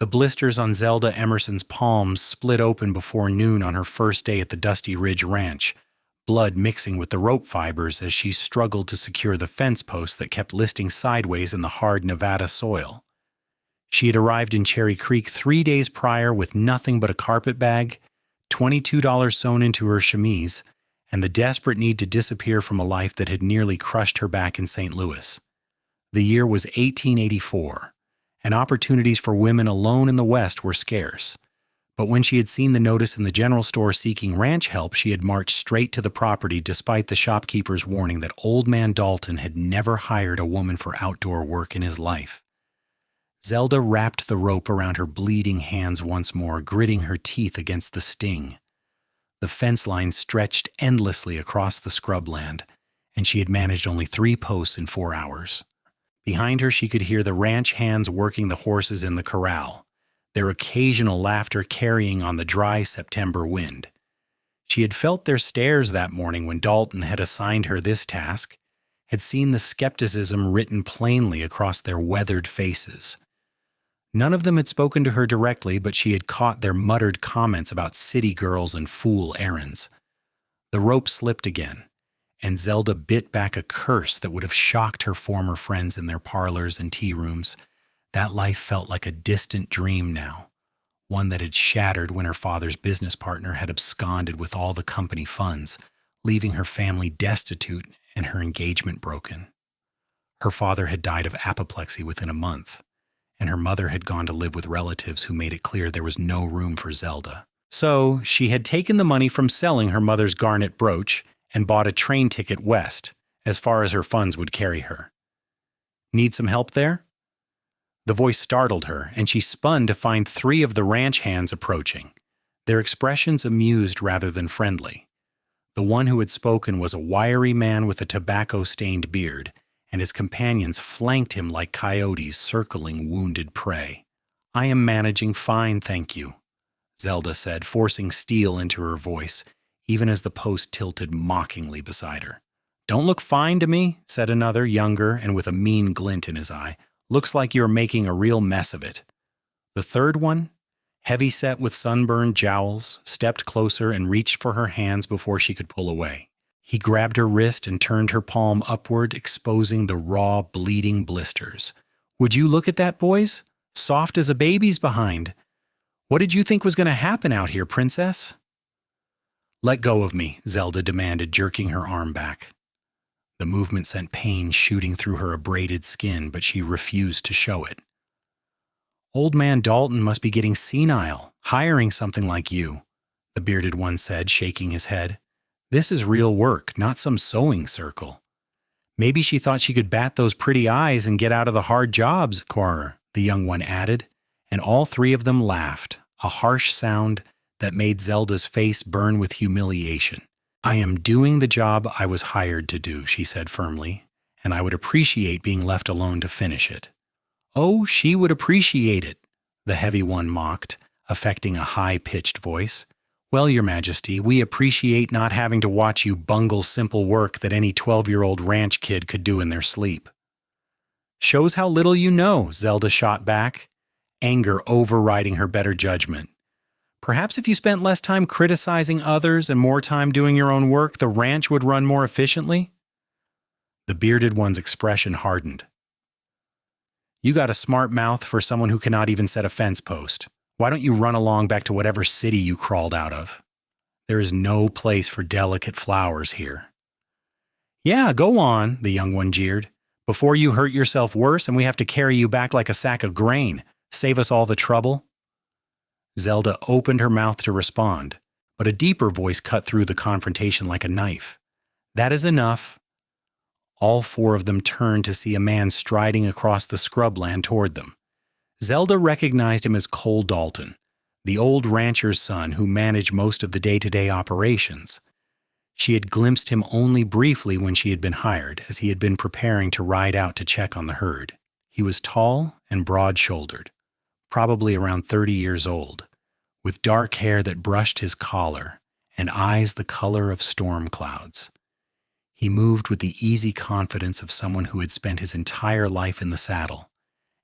The blisters on Zelda Emerson's palms split open before noon on her first day at the Dusty Ridge Ranch, blood mixing with the rope fibers as she struggled to secure the fence posts that kept listing sideways in the hard Nevada soil. She had arrived in Cherry Creek 3 days prior with nothing but a carpet bag, $22 sewn into her chemise, and the desperate need to disappear from a life that had nearly crushed her back in St. Louis. The year was 1884, and opportunities for women alone in the West were scarce. But when she had seen the notice in the general store seeking ranch help, she had marched straight to the property despite the shopkeeper's warning that Old Man Dalton had never hired a woman for outdoor work in his life. Zelda wrapped the rope around her bleeding hands once more, gritting her teeth against the sting. The fence line stretched endlessly across the scrubland, and she had managed only 3 posts in 4 hours. Behind her she could hear the ranch hands working the horses in the corral, their occasional laughter carrying on the dry September wind. She had felt their stares that morning when Dalton had assigned her this task, had seen the skepticism written plainly across their weathered faces. None of them had spoken to her directly, but she had caught their muttered comments about city girls and fool errands. The rope slipped again, and Zelda bit back a curse that would have shocked her former friends in their parlors and tea rooms. That life felt like a distant dream now, one that had shattered when her father's business partner had absconded with all the company funds, leaving her family destitute and her engagement broken. Her father had died of apoplexy within a month, and her mother had gone to live with relatives who made it clear there was no room for Zelda. So she had taken the money from selling her mother's garnet brooch and bought a train ticket west, as far as her funds would carry her. Need some help there? The voice startled her, and she spun to find 3 of the ranch hands approaching, their expressions amused rather than friendly. The one who had spoken was a wiry man with a tobacco-stained beard, and his companions flanked him like coyotes circling wounded prey. "I am managing fine, thank you," Zelda said, forcing steel into her voice, even as the post tilted mockingly beside her. "Don't look fine to me," said another, younger and with a mean glint in his eye. "Looks like you're making a real mess of it." The third one, heavy-set with sunburned jowls, stepped closer and reached for her hands before she could pull away. He grabbed her wrist and turned her palm upward, exposing the raw, bleeding blisters. "Would you look at that, boys? Soft as a baby's behind. What did you think was going to happen out here, princess?" "Let go of me," Zelda demanded, jerking her arm back. The movement sent pain shooting through her abraded skin, but she refused to show it. "Old Man Dalton must be getting senile, hiring something like you," the bearded one said, shaking his head. "This is real work, not some sewing circle." "Maybe she thought she could bat those pretty eyes and get out of the hard jobs, Cora," the young one added, and all 3 of them laughed, a harsh sound that made Zelda's face burn with humiliation. "I am doing the job I was hired to do," she said firmly, "and I would appreciate being left alone to finish it." "Oh, she would appreciate it," the heavy one mocked, affecting a high-pitched voice. "Well, Your Majesty, we appreciate not having to watch you bungle simple work that any 12-year-old ranch kid could do in their sleep." "Shows how little you know," Zelda shot back, anger overriding her better judgment. "Perhaps if you spent less time criticizing others and more time doing your own work, the ranch would run more efficiently?" The bearded one's expression hardened. "You got a smart mouth for someone who cannot even set a fence post. Why don't you run along back to whatever city you crawled out of? There is no place for delicate flowers here." "Yeah, go on," the young one jeered, "before you hurt yourself worse and we have to carry you back like a sack of grain. Save us all the trouble." Zelda opened her mouth to respond, but a deeper voice cut through the confrontation like a knife. "That is enough." All 4 of them turned to see a man striding across the scrubland toward them. Zelda recognized him as Cole Dalton, the old rancher's son who managed most of the day-to-day operations. She had glimpsed him only briefly when she had been hired, as he had been preparing to ride out to check on the herd. He was tall and broad-shouldered, probably around 30 years old, with dark hair that brushed his collar and eyes the color of storm clouds. He moved with the easy confidence of someone who had spent his entire life in the saddle,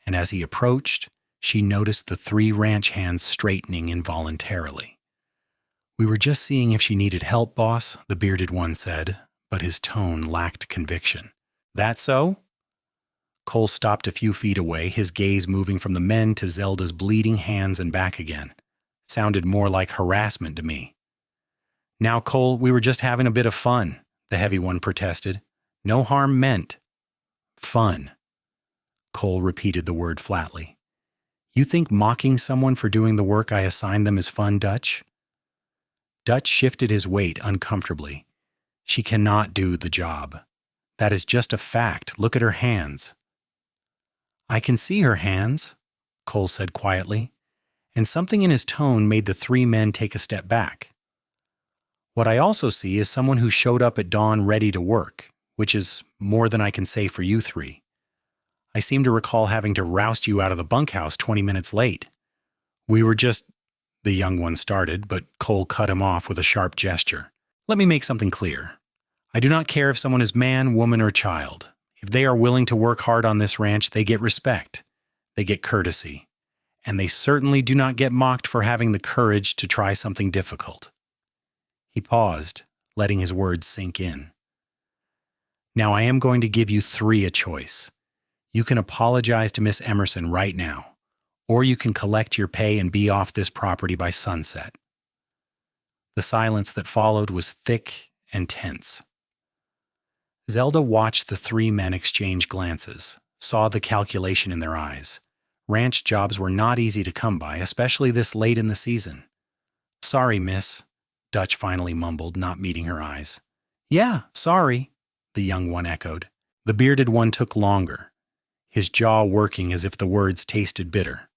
and as he approached, she noticed the 3 ranch hands straightening involuntarily. "We were just seeing if she needed help, boss," the bearded one said, but his tone lacked conviction. "That so?" Cole stopped a few feet away, his gaze moving from the men to Zelda's bleeding hands and back again. Sounded more like harassment to me. "Now, Cole, we were just having a bit of fun," the heavy one protested. "No harm meant." "Fun." Cole repeated the word flatly. "You think mocking someone for doing the work I assigned them is fun, Dutch?" Dutch shifted his weight uncomfortably. "She cannot do the job. That is just a fact. Look at her hands." "I can see her hands," Cole said quietly, and something in his tone made the 3 men take a step back. "What I also see is someone who showed up at dawn ready to work, which is more than I can say for you 3. I seem to recall having to roust you out of the bunkhouse 20 minutes late." "We were just—" the young one started, but Cole cut him off with a sharp gesture. "Let me make something clear. I do not care if someone is man, woman, or child. If they are willing to work hard on this ranch, they get respect. They get courtesy. And they certainly do not get mocked for having the courage to try something difficult." He paused, letting his words sink in. "Now I am going to give you 3 a choice. You can apologize to Miss Emmerson right now, or you can collect your pay and be off this property by sunset." The silence that followed was thick and tense. Zelda watched the 3 men exchange glances, saw the calculation in their eyes. Ranch jobs were not easy to come by, especially this late in the season. "Sorry, miss," Dutch finally mumbled, not meeting her eyes. "Yeah, sorry," the young one echoed. The bearded one took longer, his jaw working as if the words tasted bitter.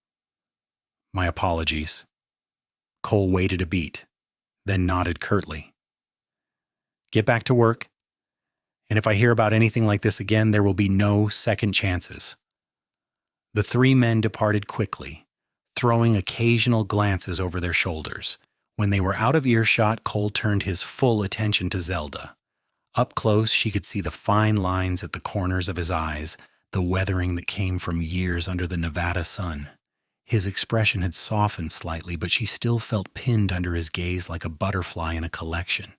"My apologies." Cole waited a beat, then nodded curtly. "Get back to work. And if I hear about anything like this again, there will be no second chances." The 3 men departed quickly, throwing occasional glances over their shoulders. When they were out of earshot, Cole turned his full attention to Zelda. Up close, she could see the fine lines at the corners of his eyes, the weathering that came from years under the Nevada sun. His expression had softened slightly, but she still felt pinned under his gaze like a butterfly in a collection.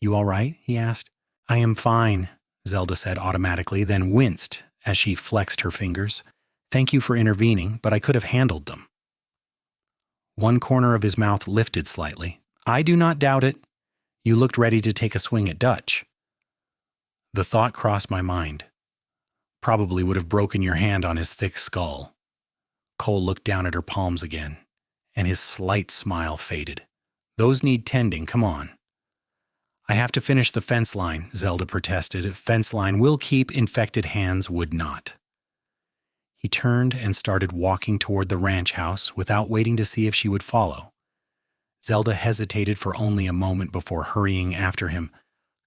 "You all right?" he asked. "I am fine," Zelda said automatically, then winced as she flexed her fingers. "Thank you for intervening, but I could have handled them." One corner of his mouth lifted slightly. "I do not doubt it. You looked ready to take a swing at Dutch." The thought crossed my mind. "Probably would have broken your hand on his thick skull." Cole looked down at her palms again, and his slight smile faded. "Those need tending, come on." "I have to finish the fence line," Zelda protested. "Fence line will keep, infected hands would not." He turned and started walking toward the ranch house without waiting to see if she would follow. Zelda hesitated for only a moment before hurrying after him,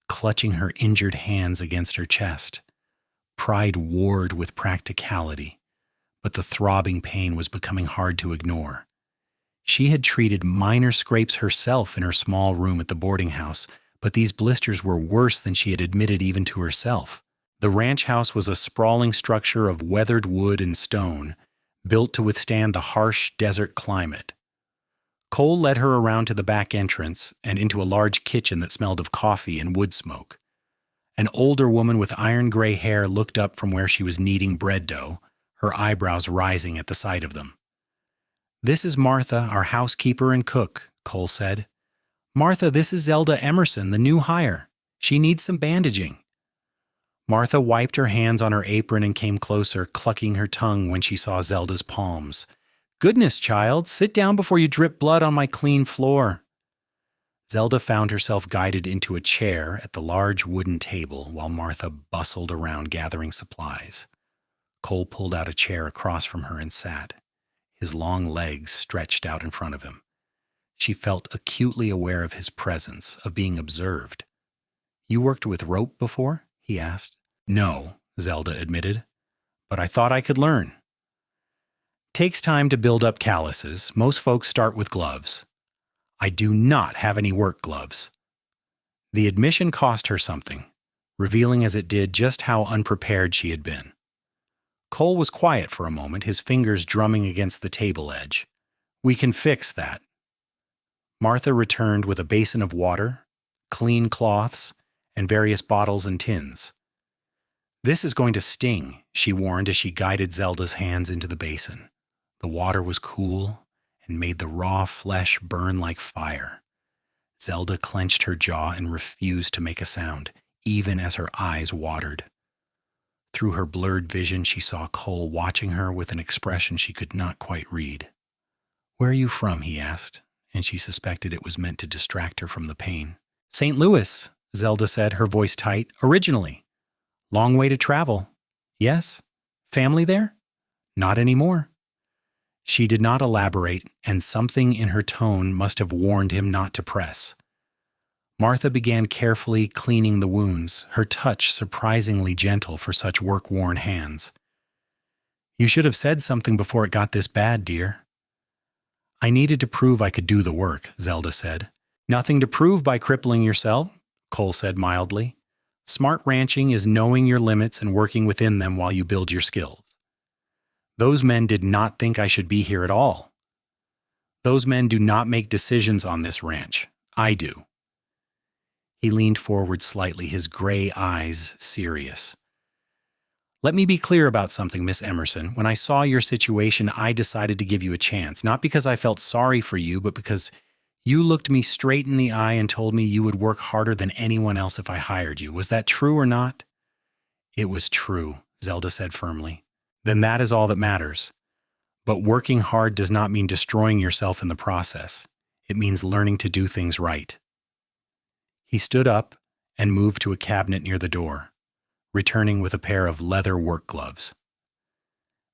clutching her injured hands against her chest. Pride warred with practicality, but the throbbing pain was becoming hard to ignore. She had treated minor scrapes herself in her small room at the boarding house, but these blisters were worse than she had admitted even to herself. The ranch house was a sprawling structure of weathered wood and stone, built to withstand the harsh desert climate. Cole led her around to the back entrance and into a large kitchen that smelled of coffee and wood smoke. An older woman with iron-gray hair looked up from where she was kneading bread dough, her eyebrows rising at the sight of them. "This is Martha, our housekeeper and cook," Cole said. "Martha, this is Zelda Emmerson, the new hire. She needs some bandaging." Martha wiped her hands on her apron and came closer, clucking her tongue when she saw Zelda's palms. "Goodness, child, sit down before you drip blood on my clean floor." Zelda found herself guided into a chair at the large wooden table while Martha bustled around gathering supplies. Cole pulled out a chair across from her and sat, his long legs stretched out in front of him. She felt acutely aware of his presence, of being observed. "You worked with rope before?" he asked. "No," Zelda admitted, "but I thought I could learn." "Takes time to build up calluses. Most folks start with gloves." "I do not have any work gloves." The admission cost her something, revealing as it did just how unprepared she had been. Cole was quiet for a moment, his fingers drumming against the table edge. "We can fix that." Martha returned with a basin of water, clean cloths, and various bottles and tins. "This is going to sting," she warned as she guided Zelda's hands into the basin. The water was cool and made the raw flesh burn like fire. Zelda clenched her jaw and refused to make a sound, even as her eyes watered. Through her blurred vision, she saw Cole watching her with an expression she could not quite read. "Where are you from?" he asked, and she suspected it was meant to distract her from the pain. "St. Louis," Zelda said, her voice tight. "Originally. Long way to travel." "Yes? Family there?" "Not anymore." She did not elaborate, and something in her tone must have warned him not to press. Martha began carefully cleaning the wounds, her touch surprisingly gentle for such work-worn hands. "You should have said something before it got this bad, dear." "I needed to prove I could do the work," Zelda said. "Nothing to prove by crippling yourself," Cole said mildly. "Smart ranching is knowing your limits and working within them while you build your skills. Those men did not think I should be here at all. Those men do not make decisions on this ranch. I do." He leaned forward slightly, his gray eyes serious. "Let me be clear about something, Miss Emerson. When I saw your situation, I decided to give you a chance, not because I felt sorry for you, but because you looked me straight in the eye and told me you would work harder than anyone else if I hired you. Was that true or not?" "It was true," Zelda said firmly. "Then that is all that matters. But working hard does not mean destroying yourself in the process. It means learning to do things right." He stood up and moved to a cabinet near the door, returning with a pair of leather work gloves.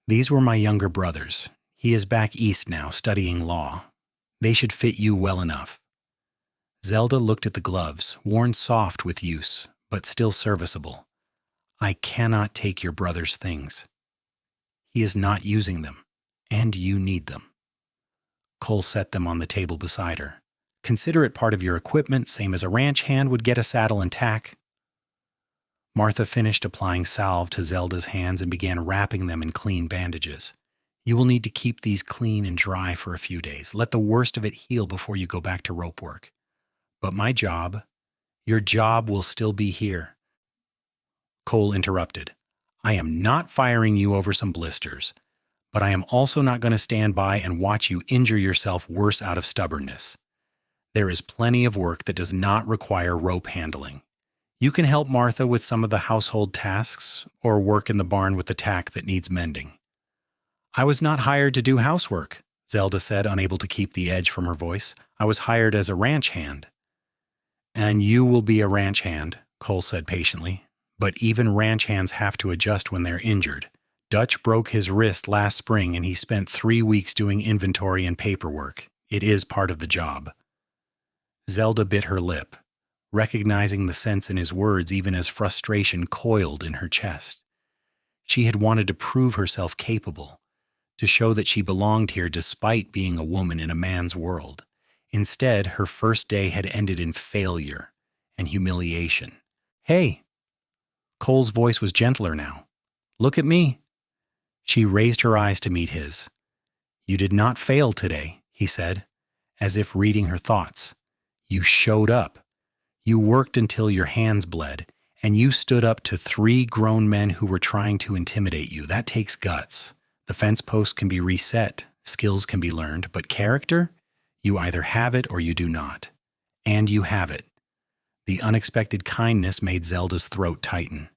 "These were my younger brothers. He is back east now, studying law. They should fit you well enough." Zelda looked at the gloves, worn soft with use, but still serviceable. "I cannot take your brother's things. He is not using them, and you need them." Cole set them on the table beside her. "Consider it part of your equipment, same as a ranch hand would get a saddle and tack." Martha finished applying salve to Zelda's hands and began wrapping them in clean bandages. "You will need to keep these clean and dry for a few days. Let the worst of it heal before you go back to rope work. But your job will still be here." Cole interrupted. "I am not firing you over some blisters, but I am also not going to stand by and watch you injure yourself worse out of stubbornness. There is plenty of work that does not require rope handling. You can help Martha with some of the household tasks or work in the barn with the tack that needs mending." "I was not hired to do housework," Zelda said, unable to keep the edge from her voice. "I was hired as a ranch hand." "And you will be a ranch hand," Cole said patiently. "But even ranch hands have to adjust when they're injured. Dutch broke his wrist last spring and he spent 3 weeks doing inventory and paperwork. It is part of the job." Zelda bit her lip, recognizing the sense in his words even as frustration coiled in her chest. She had wanted to prove herself capable, to show that she belonged here despite being a woman in a man's world. Instead, her first day had ended in failure and humiliation. "Hey!" Cole's voice was gentler now. "Look at me." She raised her eyes to meet his. "You did not fail today," he said, as if reading her thoughts. "You showed up. You worked until your hands bled, and you stood up to 3 grown men who were trying to intimidate you. That takes guts. The fence post can be reset, skills can be learned, but character? You either have it or you do not. And you have it." The unexpected kindness made Zelda's throat tighten.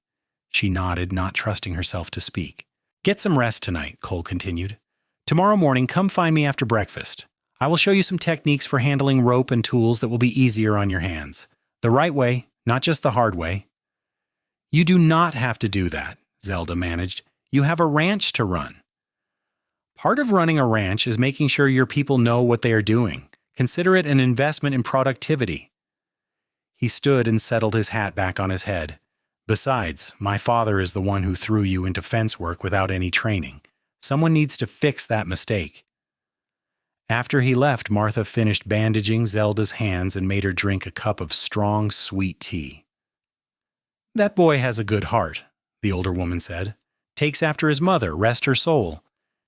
She nodded, not trusting herself to speak. "Get some rest tonight," Cole continued. "Tomorrow morning, come find me after breakfast. I will show you some techniques for handling rope and tools that will be easier on your hands. The right way, not just the hard way." "You do not have to do that," Zelda managed. "You have a ranch to run." "Part of running a ranch is making sure your people know what they are doing. Consider it an investment in productivity." He stood and settled his hat back on his head. "Besides, my father is the one who threw you into fence work without any training. Someone needs to fix that mistake." After he left, Martha finished bandaging Zelda's hands and made her drink a cup of strong, sweet tea. "That boy has a good heart," the older woman said. Takes after his mother, rest her soul.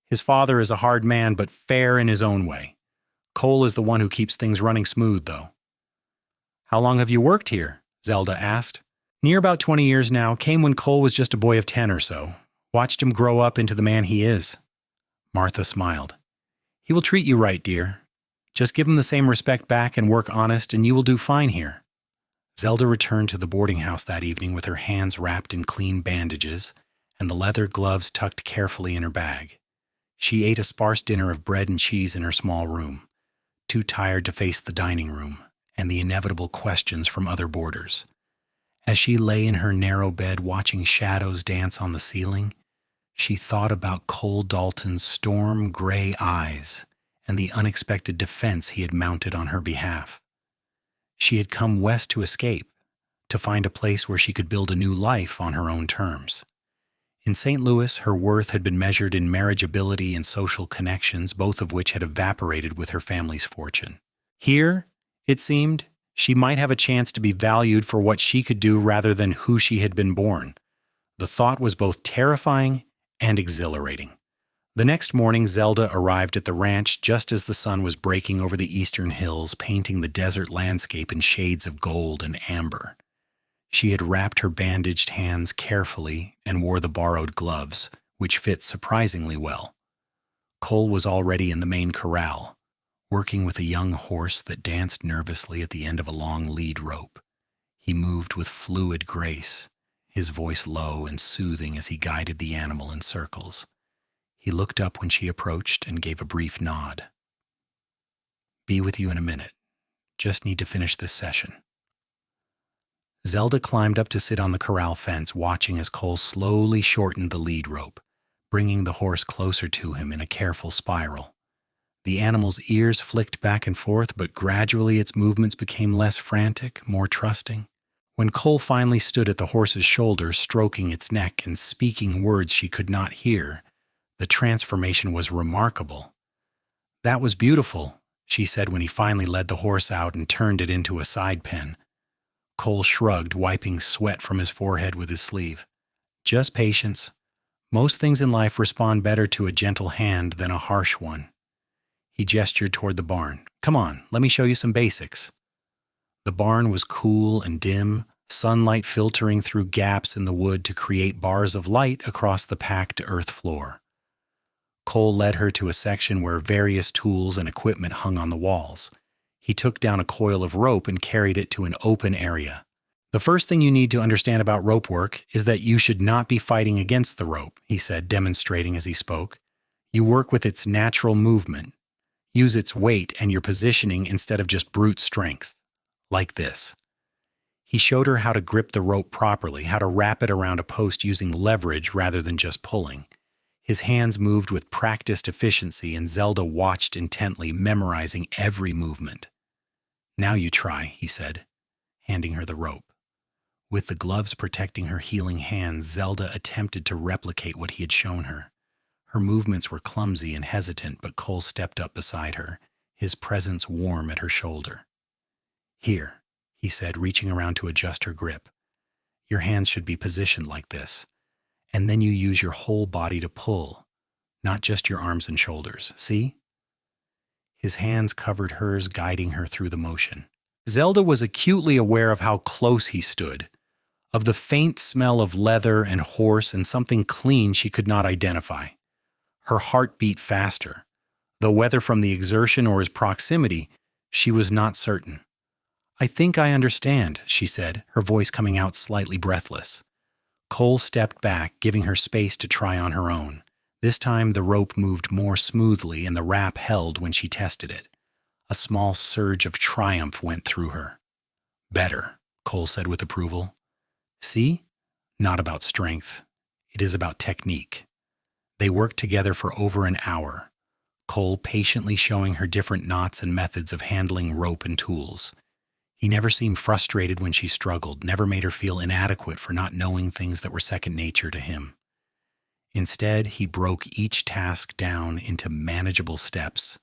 His father is a hard man, but fair in his own way. Cole is the one who keeps things running smooth, though. How long have you worked here? Zelda asked. Near about 20 years now, came when Cole was just a boy of 10 or so. Watched him grow up into the man he is. Martha smiled. He will treat you right, dear. Just give him the same respect back and work honest, and you will do fine here. Zelda returned to the boarding house that evening with her hands wrapped in clean bandages and the leather gloves tucked carefully in her bag. She ate a sparse dinner of bread and cheese in her small room, too tired to face the dining room and the inevitable questions from other boarders. As she lay in her narrow bed watching shadows dance on the ceiling, she thought about Cole Dalton's storm-gray eyes and the unexpected defense he had mounted on her behalf. She had come west to escape, to find a place where she could build a new life on her own terms. In St. Louis, her worth had been measured in marriageability and social connections, both of which had evaporated with her family's fortune. Here, it seemed, she might have a chance to be valued for what she could do rather than who she had been born. The thought was both terrifying and exhilarating. The next morning, Zelda arrived at the ranch just as the sun was breaking over the eastern hills, painting the desert landscape in shades of gold and amber. She had wrapped her bandaged hands carefully and wore the borrowed gloves, which fit surprisingly well. Cole was already in the main corral, working with a young horse that danced nervously at the end of a long lead rope. He moved with fluid grace, his voice low and soothing as he guided the animal in circles. He looked up when she approached and gave a brief nod. "Be with you in a minute. Just need to finish this session." Zelda climbed up to sit on the corral fence, watching as Cole slowly shortened the lead rope, bringing the horse closer to him in a careful spiral. The animal's ears flicked back and forth, but gradually its movements became less frantic, more trusting. When Cole finally stood at the horse's shoulder, stroking its neck and speaking words she could not hear, the transformation was remarkable. "That was beautiful," she said when he finally led the horse out and turned it into a side pen. Cole shrugged, wiping sweat from his forehead with his sleeve. "Just patience. Most things in life respond better to a gentle hand than a harsh one." He gestured toward the barn. "Come on, let me show you some basics." The barn was cool and dim, sunlight filtering through gaps in the wood to create bars of light across the packed earth floor. Cole led her to a section where various tools and equipment hung on the walls. He took down a coil of rope and carried it to an open area. "The first thing you need to understand about rope work is that you should not be fighting against the rope," he said, demonstrating as he spoke. "You work with its natural movement. Use its weight and your positioning instead of just brute strength. Like this." He showed her how to grip the rope properly, how to wrap it around a post using leverage rather than just pulling. His hands moved with practiced efficiency, and Zelda watched intently, memorizing every movement. "Now you try," he said, handing her the rope. With the gloves protecting her healing hands, Zelda attempted to replicate what he had shown her. Her movements were clumsy and hesitant, but Cole stepped up beside her, his presence warm at her shoulder. "Here," he said, reaching around to adjust her grip. "Your hands should be positioned like this, and then you use your whole body to pull, not just your arms and shoulders. See?" His hands covered hers, guiding her through the motion. Zelda was acutely aware of how close he stood, of the faint smell of leather and horse and something clean she could not identify. Her heart beat faster, though whether from the exertion or his proximity, she was not certain. "I think I understand," she said, her voice coming out slightly breathless. Cole stepped back, giving her space to try on her own. This time the rope moved more smoothly and the wrap held when she tested it. A small surge of triumph went through her. "Better," Cole said with approval. "See? Not about strength. It is about technique." They worked together for over an hour, Cole patiently showing her different knots and methods of handling rope and tools. He never seemed frustrated when she struggled, never made her feel inadequate for not knowing things that were second nature to him. Instead, he broke each task down into manageable steps,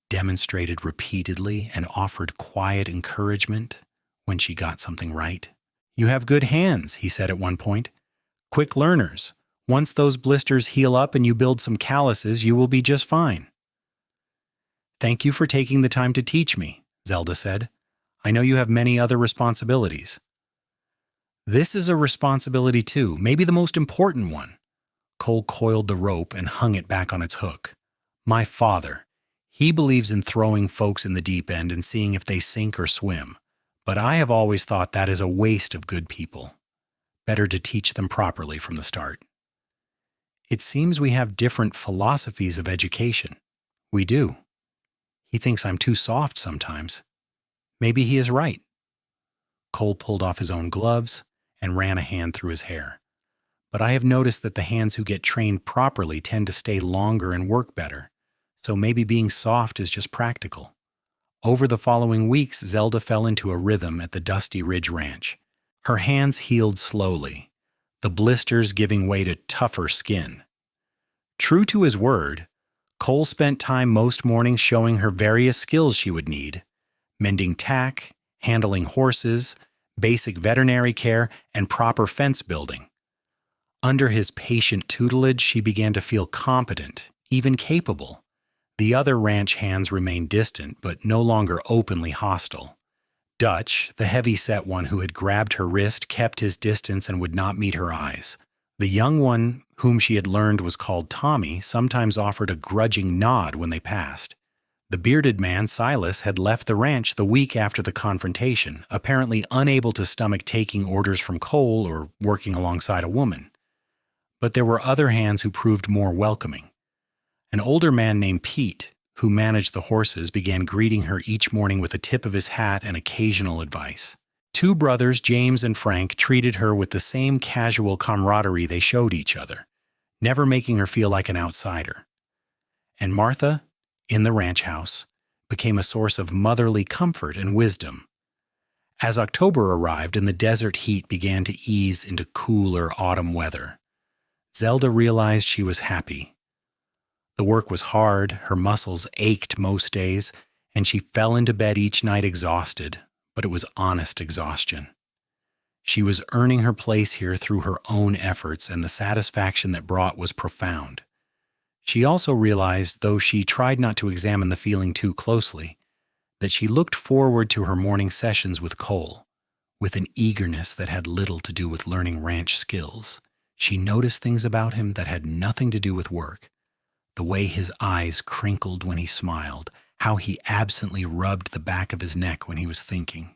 demonstrated repeatedly, and offered quiet encouragement when she got something right. "You have good hands," he said at one point. "Quick learners. Once those blisters heal up and you build some calluses, you will be just fine." "Thank you for taking the time to teach me," Zelda said. "I know you have many other responsibilities." "This is a responsibility too, maybe the most important one." Cole coiled the rope and hung it back on its hook. "My father. He believes in throwing folks in the deep end and seeing if they sink or swim. But I have always thought that is a waste of good people. Better to teach them properly from the start." "It seems we have different philosophies of education." "We do. He thinks I'm too soft sometimes. Maybe he is right." Cole pulled off his own gloves and ran a hand through his hair. "But I have noticed that the hands who get trained properly tend to stay longer and work better. So maybe being soft is just practical." Over the following weeks, Zelda fell into a rhythm at the Dusty Ridge Ranch. Her hands healed slowly, the blisters giving way to tougher skin. True to his word, Cole spent time most mornings showing her various skills she would need: mending tack, handling horses, basic veterinary care, and proper fence building. Under his patient tutelage, she began to feel competent, even capable. The other ranch hands remained distant, but no longer openly hostile. Dutch, the heavy-set one who had grabbed her wrist, kept his distance and would not meet her eyes. The young one, whom she had learned was called Tommy, sometimes offered a grudging nod when they passed. The bearded man, Silas, had left the ranch the week after the confrontation, apparently unable to stomach taking orders from Cole or working alongside a woman. But there were other hands who proved more welcoming. An older man named Pete, who managed the horses, began greeting her each morning with a tip of his hat and occasional advice. Two brothers, James and Frank, treated her with the same casual camaraderie they showed each other, never making her feel like an outsider. And Martha, in the ranch house, became a source of motherly comfort and wisdom. As October arrived and the desert heat began to ease into cooler autumn weather, Zelda realized she was happy. The work was hard, her muscles ached most days, and she fell into bed each night exhausted, but it was honest exhaustion. She was earning her place here through her own efforts, and the satisfaction that brought was profound. She also realized, though she tried not to examine the feeling too closely, that she looked forward to her morning sessions with Cole, with an eagerness that had little to do with learning ranch skills. She noticed things about him that had nothing to do with work. The way his eyes crinkled when he smiled, how he absently rubbed the back of his neck when he was thinking,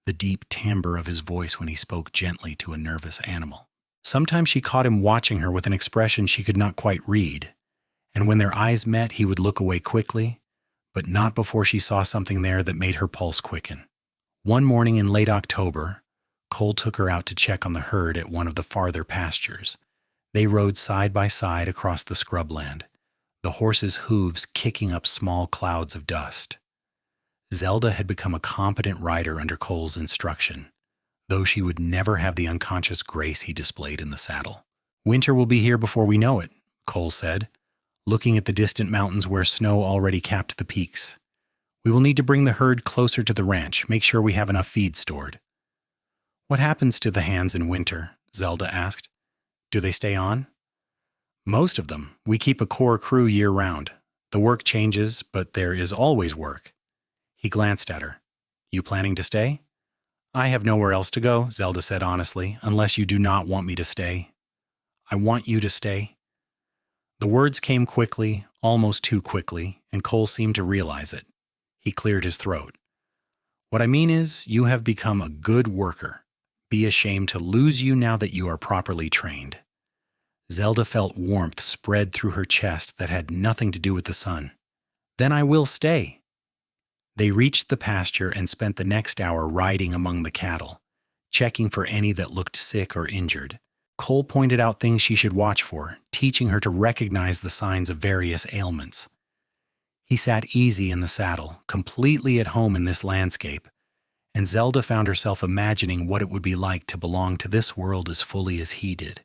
the deep timbre of his voice when he spoke gently to a nervous animal. Sometimes she caught him watching her with an expression she could not quite read, and when their eyes met, he would look away quickly, but not before she saw something there that made her pulse quicken. One morning in late October, Cole took her out to check on the herd at one of the farther pastures. They rode side by side across the scrubland, the horses' hooves kicking up small clouds of dust. Zelda had become a competent rider under Cole's instruction, though she would never have the unconscious grace he displayed in the saddle. "Winter will be here before we know it," Cole said, looking at the distant mountains where snow already capped the peaks. "We will need to bring the herd closer to the ranch, make sure we have enough feed stored." "What happens to the hands in winter?" Zelda asked. "Do they stay on?" "Most of them. We keep a core crew year-round. The work changes, but there is always work." He glanced at her. "You planning to stay?" "I have nowhere else to go," Zelda said honestly, "unless you do not want me to stay." "I want you to stay." The words came quickly, almost too quickly, and Cole seemed to realize it. He cleared his throat. "What I mean is, you have become a good worker. Be ashamed to lose you now that you are properly trained." Zelda felt warmth spread through her chest that had nothing to do with the sun. "Then I will stay." They reached the pasture and spent the next hour riding among the cattle, checking for any that looked sick or injured. Cole pointed out things she should watch for, teaching her to recognize the signs of various ailments. He sat easy in the saddle, completely at home in this landscape, and Zelda found herself imagining what it would be like to belong to this world as fully as he did.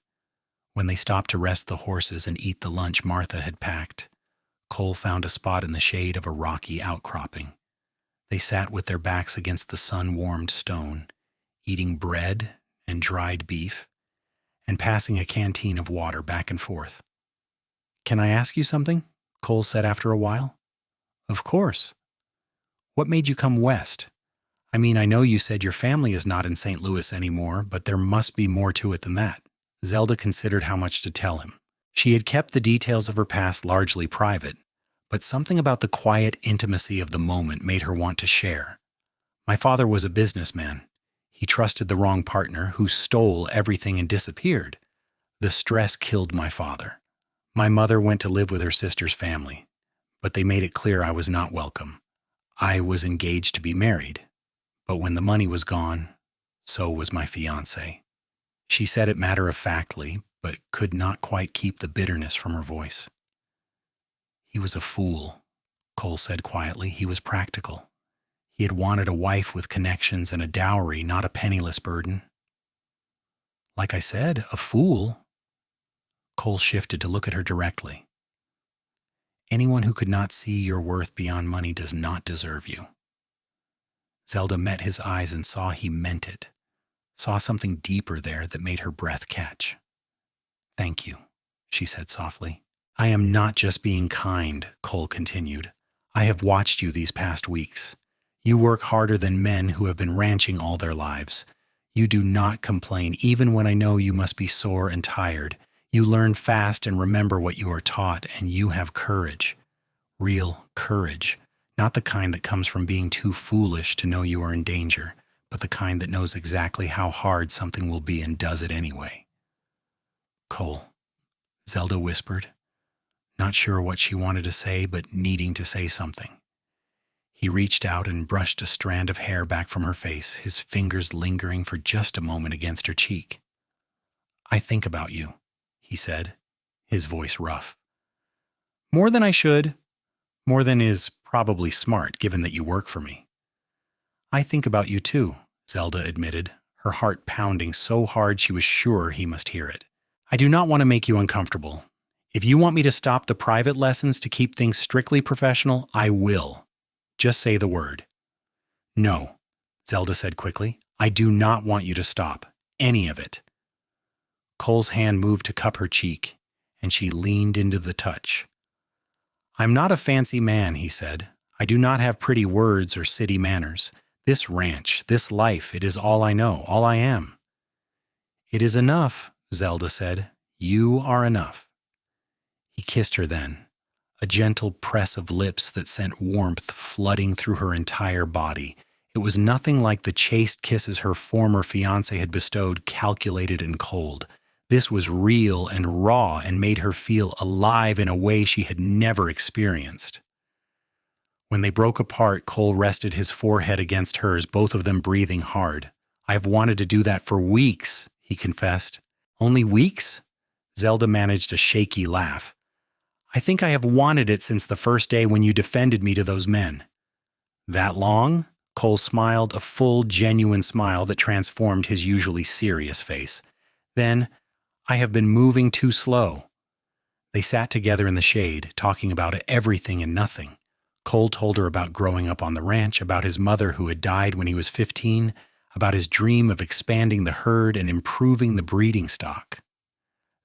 When they stopped to rest the horses and eat the lunch Martha had packed, Cole found a spot in the shade of a rocky outcropping. They sat with their backs against the sun-warmed stone, eating bread and dried beef, and passing a canteen of water back and forth. "Can I ask you something?" Cole said after a while. "Of course." "What made you come west? I mean, I know you said your family is not in St. Louis anymore, but there must be more to it than that." Zelda considered how much to tell him. She had kept the details of her past largely private, but something about the quiet intimacy of the moment made her want to share. "My father was a businessman. He trusted the wrong partner who stole everything and disappeared. The stress killed my father. My mother went to live with her sister's family, but they made it clear I was not welcome. I was engaged to be married, but when the money was gone, so was my fiancé." She said it matter-of-factly, but could not quite keep the bitterness from her voice. "He was a fool," Cole said quietly. "He was practical. He had wanted a wife with connections and a dowry, not a penniless burden." "Like I said, a fool." Cole shifted to look at her directly. "Anyone who could not see your worth beyond money does not deserve you." Zelda met his eyes and saw he meant it, saw something deeper there that made her breath catch. "Thank you," she said softly. "I am not just being kind," Cole continued. "I have watched you these past weeks. You work harder than men who have been ranching all their lives. You do not complain, even when I know you must be sore and tired. You learn fast and remember what you are taught, and you have courage. Real courage. Not the kind that comes from being too foolish to know you are in danger, but the kind that knows exactly how hard something will be and does it anyway." "Cole," Zelda whispered, not sure what she wanted to say, but needing to say something. He reached out and brushed a strand of hair back from her face, his fingers lingering for just a moment against her cheek. "I think about you," he said, his voice rough. "More than I should. More than is probably smart, given that you work for me." "I think about you too," Zelda admitted, her heart pounding so hard she was sure he must hear it. "I do not want to make you uncomfortable. If you want me to stop the private lessons to keep things strictly professional, I will. Just say the word." "No," Zelda said quickly. "I do not want you to stop. Any of it." Cole's hand moved to cup her cheek, and she leaned into the touch. "I'm not a fancy man," he said. "I do not have pretty words or city manners. This ranch, this life, it is all I know, all I am." "It is enough," Zelda said. "You are enough." He kissed her then, a gentle press of lips that sent warmth flooding through her entire body. It was nothing like the chaste kisses her former fiancé had bestowed, calculated and cold. This was real and raw and made her feel alive in a way she had never experienced. When they broke apart, Cole rested his forehead against hers, both of them breathing hard. "I have wanted to do that for weeks," he confessed. "Only weeks?" Zelda managed a shaky laugh. "I think I have wanted it since the first day when you defended me to those men." "That long?" Cole smiled, a full, genuine smile that transformed his usually serious face. "Then, I have been moving too slow." They sat together in the shade, talking about everything and nothing. Cole told her about growing up on the ranch, about his mother who had died when he was 15, about his dream of expanding the herd and improving the breeding stock.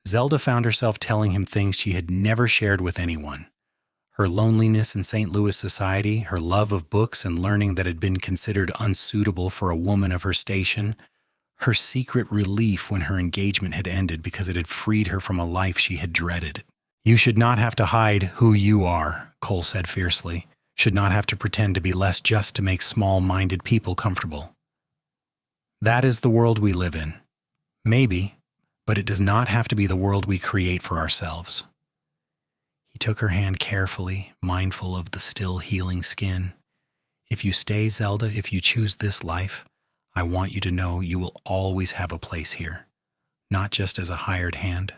Zelda found herself telling him things she had never shared with anyone. Her loneliness in St. Louis society, her love of books and learning that had been considered unsuitable for a woman of her station, her secret relief when her engagement had ended because it had freed her from a life she had dreaded. "You should not have to hide who you are," Cole said fiercely. "Should not have to pretend to be less just to make small-minded people comfortable. That is the world we live in. Maybe, but it does not have to be the world we create for ourselves." He took her hand carefully, mindful of the still healing skin. "If you stay, Zelda, if you choose this life, I want you to know you will always have a place here. Not just as a hired hand,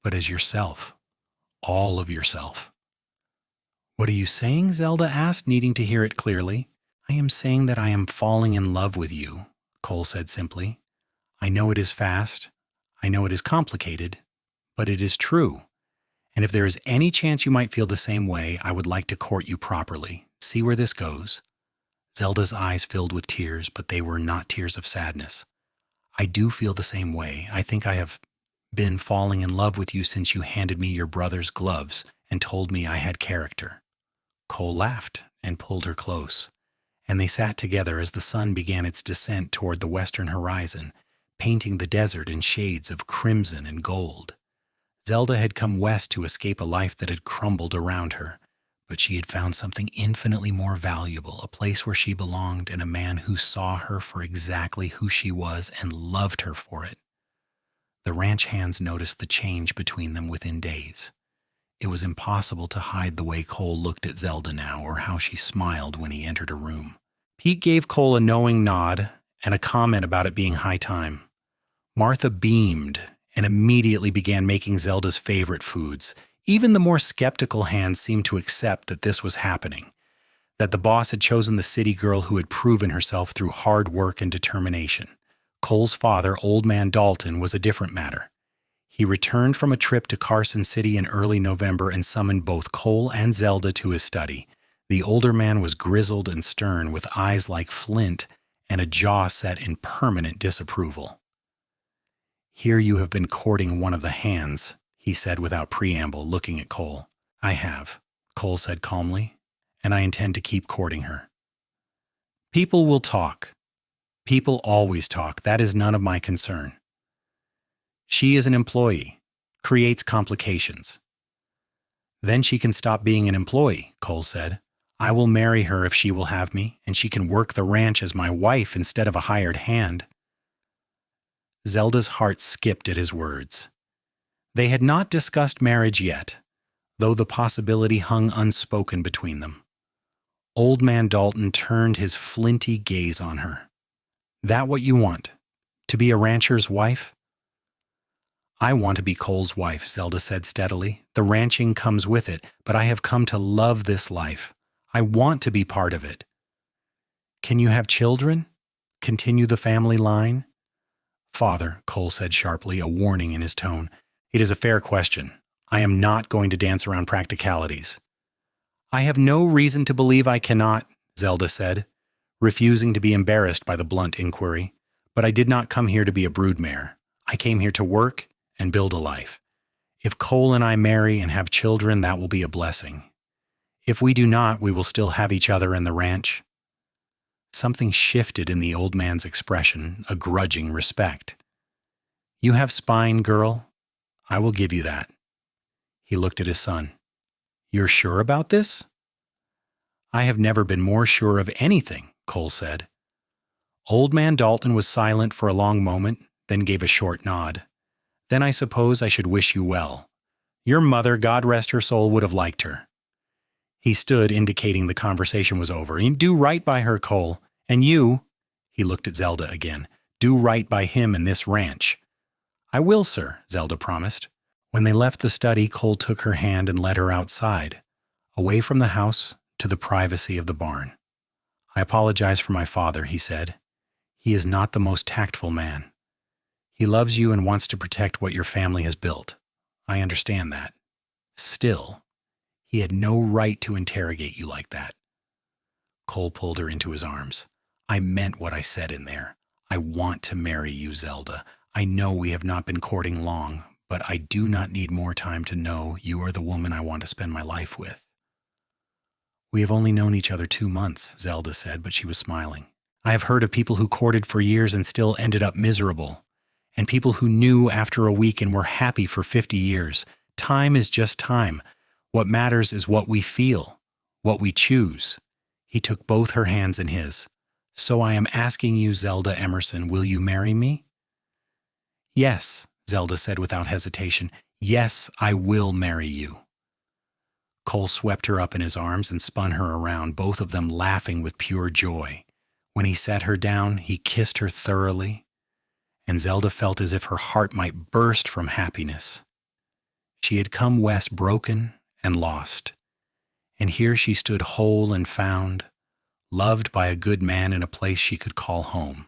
but as yourself. All of yourself." "What are you saying?" Zelda asked, needing to hear it clearly. "I am saying that I am falling in love with you," Cole said simply. "I know it is fast. I know it is complicated, but it is true. And if there is any chance you might feel the same way, I would like to court you properly. See where this goes." Zelda's eyes filled with tears, but they were not tears of sadness. "I do feel the same way. I think I have been falling in love with you since you handed me your brother's gloves and told me I had character." Cole laughed and pulled her close, and they sat together as the sun began its descent toward the western horizon, painting the desert in shades of crimson and gold. Zelda had come west to escape a life that had crumbled around her, but she had found something infinitely more valuable, a place where she belonged and a man who saw her for exactly who she was and loved her for it. The ranch hands noticed the change between them within days. It was impossible to hide the way Cole looked at Zelda now or how she smiled when he entered a room. Pete gave Cole a knowing nod and a comment about it being high time. Martha beamed and immediately began making Zelda's favorite foods. Even the more skeptical hands seemed to accept that this was happening, that the boss had chosen the city girl who had proven herself through hard work and determination. Cole's father, Old Man Dalton, was a different matter. He returned from a trip to Carson City in early November and summoned both Cole and Zelda to his study. The older man was grizzled and stern, with eyes like flint and a jaw set in permanent disapproval. "Here you have been courting one of the hands," he said without preamble, looking at Cole. "I have," Cole said calmly, "and I intend to keep courting her." "People will talk. People always talk. That is none of my concern. She is an employee, creates complications." "Then she can stop being an employee," Cole said. "I will marry her if she will have me, and she can work the ranch as my wife instead of a hired hand." Zelda's heart skipped at his words. They had not discussed marriage yet, though the possibility hung unspoken between them. Old Man Dalton turned his flinty gaze on her. "That what you want? To be a rancher's wife?" "I want to be Cole's wife," Zelda said steadily. "The ranching comes with it, but I have come to love this life. I want to be part of it." "Can you have children? Continue the family line?" "Father," Cole said sharply, a warning in his tone, "it is a fair question. I am not going to dance around practicalities." "I have no reason to believe I cannot," Zelda said, refusing to be embarrassed by the blunt inquiry. "But I did not come here to be a broodmare. I came here to work and build a life. If Cole and I marry and have children, that will be a blessing. If we do not, we will still have each other and the ranch." Something shifted in the old man's expression, a grudging respect. "You have spine, girl. I will give you that." He looked at his son. "You're sure about this?" "I have never been more sure of anything," Cole said. Old Man Dalton was silent for a long moment, then gave a short nod. "Then I suppose I should wish you well. Your mother, God rest her soul, would have liked her." He stood, indicating the conversation was over. "You do right by her, Cole. And you," he looked at Zelda again, "do right by him and this ranch." "I will, sir," Zelda promised. When they left the study, Cole took her hand and led her outside, away from the house to the privacy of the barn. "I apologize for my father," he said. "He is not the most tactful man. He loves you and wants to protect what your family has built. I understand that. Still, he had no right to interrogate you like that." Cole pulled her into his arms. "I meant what I said in there. I want to marry you, Zelda. I know we have not been courting long, but I do not need more time to know you are the woman I want to spend my life with." "We have only known each other 2 months," Zelda said, but she was smiling. "I have heard of people who courted for years and still ended up miserable, and people who knew after a week and were happy for 50 years. Time is just time. What matters is what we feel, what we choose." He took both her hands in his. "So I am asking you, Zelda Emmerson, will you marry me?" "Yes," Zelda said without hesitation. "Yes, I will marry you." Cole swept her up in his arms and spun her around, both of them laughing with pure joy. When he sat her down, he kissed her thoroughly, and Zelda felt as if her heart might burst from happiness. She had come west broken and lost, and here she stood whole and found, loved by a good man in a place she could call home.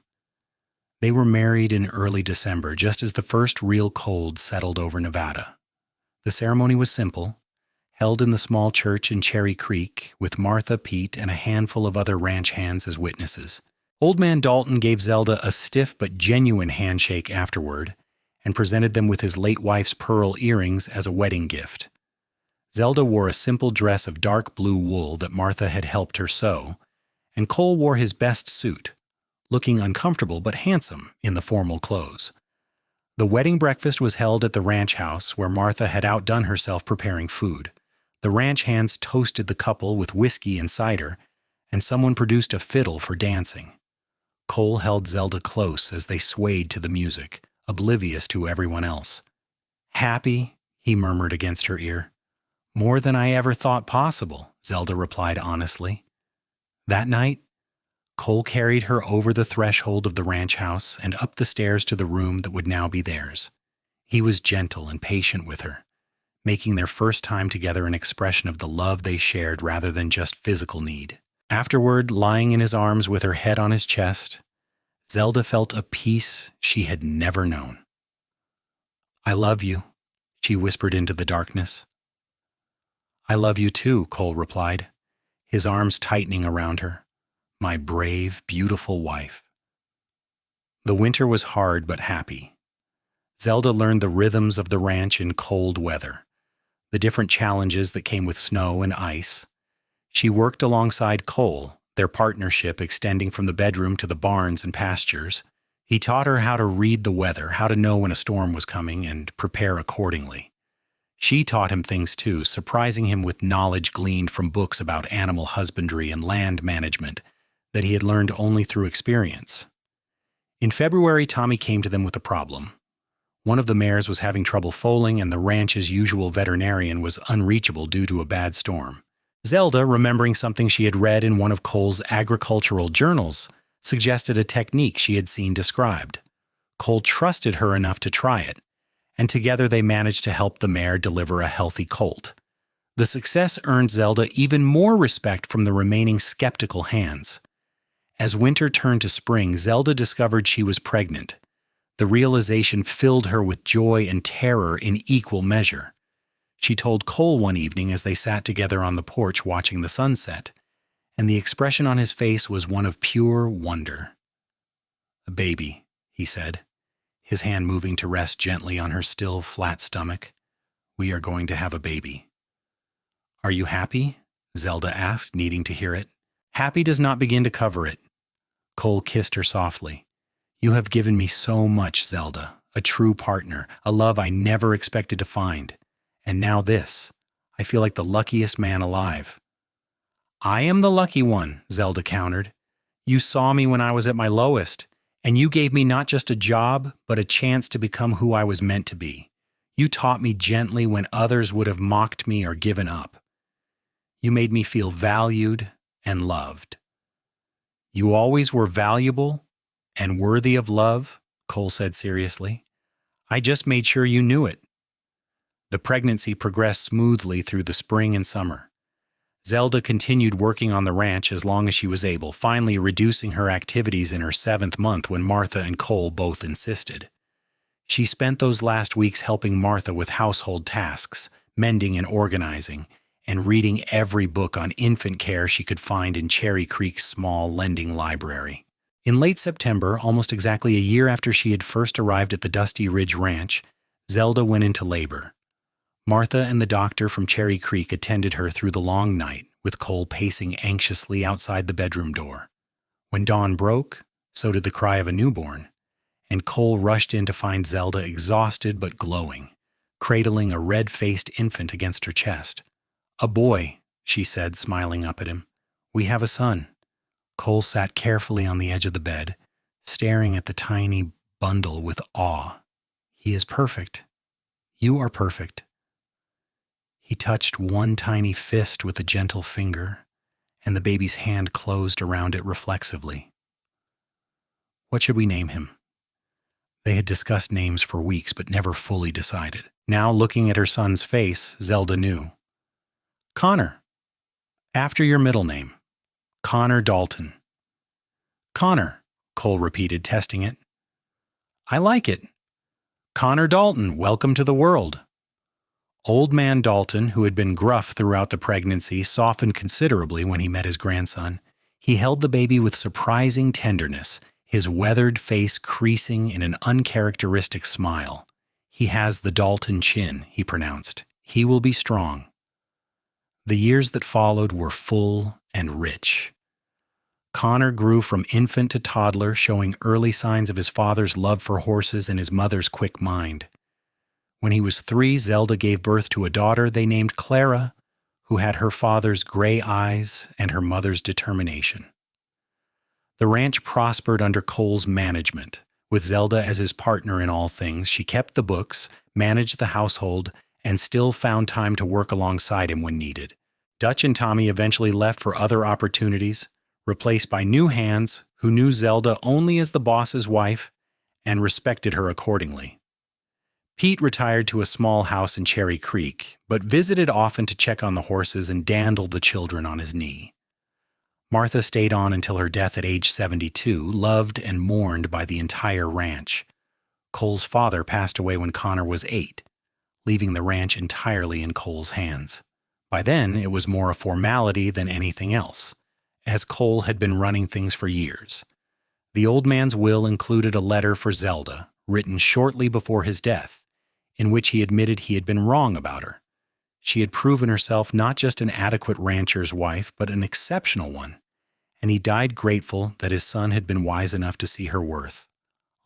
They were married in early December, just as the first real cold settled over Nevada. The ceremony was simple, held in the small church in Cherry Creek, with Martha, Pete, and a handful of other ranch hands as witnesses. Old Man Dalton gave Zelda a stiff but genuine handshake afterward, and presented them with his late wife's pearl earrings as a wedding gift. Zelda wore a simple dress of dark blue wool that Martha had helped her sew, and Cole wore his best suit, looking uncomfortable but handsome in the formal clothes. The wedding breakfast was held at the ranch house where Martha had outdone herself preparing food. The ranch hands toasted the couple with whiskey and cider, and someone produced a fiddle for dancing. Cole held Zelda close as they swayed to the music, oblivious to everyone else. "Happy," he murmured against her ear. "More than I ever thought possible," Zelda replied honestly. That night, Cole carried her over the threshold of the ranch house and up the stairs to the room that would now be theirs. He was gentle and patient with her, making their first time together an expression of the love they shared rather than just physical need. Afterward, lying in his arms with her head on his chest, Zelda felt a peace she had never known. "I love you," she whispered into the darkness. "I love you too," Cole replied, his arms tightening around her. "My brave, beautiful wife." The winter was hard but happy. Zelda learned the rhythms of the ranch in cold weather, the different challenges that came with snow and ice. She worked alongside Cole, their partnership extending from the bedroom to the barns and pastures. He taught her how to read the weather, how to know when a storm was coming, and prepare accordingly. She taught him things too, surprising him with knowledge gleaned from books about animal husbandry and land management that he had learned only through experience. In February, Tommy came to them with a problem. One of the mares was having trouble foaling, and the ranch's usual veterinarian was unreachable due to a bad storm. Zelda, remembering something she had read in one of Cole's agricultural journals, suggested a technique she had seen described. Cole trusted her enough to try it, and together they managed to help the mare deliver a healthy colt. The success earned Zelda even more respect from the remaining skeptical hands. As winter turned to spring, Zelda discovered she was pregnant. The realization filled her with joy and terror in equal measure. She told Cole one evening as they sat together on the porch watching the sunset, and the expression on his face was one of pure wonder. "A baby," he said, his hand moving to rest gently on her still, flat stomach. "We are going to have a baby." "Are you happy?" Zelda asked, needing to hear it. "Happy does not begin to cover it." Cole kissed her softly. "You have given me so much, Zelda, a true partner, a love I never expected to find. And now this. I feel like the luckiest man alive." "I am the lucky one," Zelda countered. "You saw me when I was at my lowest, and you gave me not just a job, but a chance to become who I was meant to be. You taught me gently when others would have mocked me or given up. You made me feel valued and loved." "You always were valuable and worthy of love," Cole said seriously. "I just made sure you knew it." The pregnancy progressed smoothly through the spring and summer. Zelda continued working on the ranch as long as she was able, finally reducing her activities in her 7th month when Martha and Cole both insisted. She spent those last weeks helping Martha with household tasks, mending and organizing, and reading every book on infant care she could find in Cherry Creek's small lending library. In late September, almost exactly a year after she had first arrived at the Dusty Ridge Ranch, Zelda went into labor. Martha and the doctor from Cherry Creek attended her through the long night, with Cole pacing anxiously outside the bedroom door. When dawn broke, so did the cry of a newborn, and Cole rushed in to find Zelda exhausted but glowing, cradling a red-faced infant against her chest. "A boy," she said, smiling up at him. "We have a son." Cole sat carefully on the edge of the bed, staring at the tiny bundle with awe. "He is perfect. You are perfect." He touched one tiny fist with a gentle finger, and the baby's hand closed around it reflexively. "What should we name him?" They had discussed names for weeks, but never fully decided. Now, looking at her son's face, Zelda knew. "Connor. After your middle name. Connor Dalton." "Connor," Cole repeated, testing it. "I like it. Connor Dalton, welcome to the world." Old man Dalton, who had been gruff throughout the pregnancy, softened considerably when he met his grandson. He held the baby with surprising tenderness, his weathered face creasing in an uncharacteristic smile. "He has the Dalton chin," he pronounced. "He will be strong." The years that followed were full and rich. Connor grew from infant to toddler, showing early signs of his father's love for horses and his mother's quick mind. When he was 3, Zelda gave birth to a daughter they named Clara, who had her father's gray eyes and her mother's determination. The ranch prospered under Cole's management. With Zelda as his partner in all things, she kept the books, managed the household, and still found time to work alongside him when needed. Dutch and Tommy eventually left for other opportunities, replaced by new hands who knew Zelda only as the boss's wife and respected her accordingly. Pete retired to a small house in Cherry Creek, but visited often to check on the horses and dandle the children on his knee. Martha stayed on until her death at age 72, loved and mourned by the entire ranch. Cole's father passed away when Connor was 8, leaving the ranch entirely in Cole's hands. By then, it was more a formality than anything else, as Cole had been running things for years. The old man's will included a letter for Zelda, written shortly before his death, in which he admitted he had been wrong about her. She had proven herself not just an adequate rancher's wife, but an exceptional one, and he died grateful that his son had been wise enough to see her worth.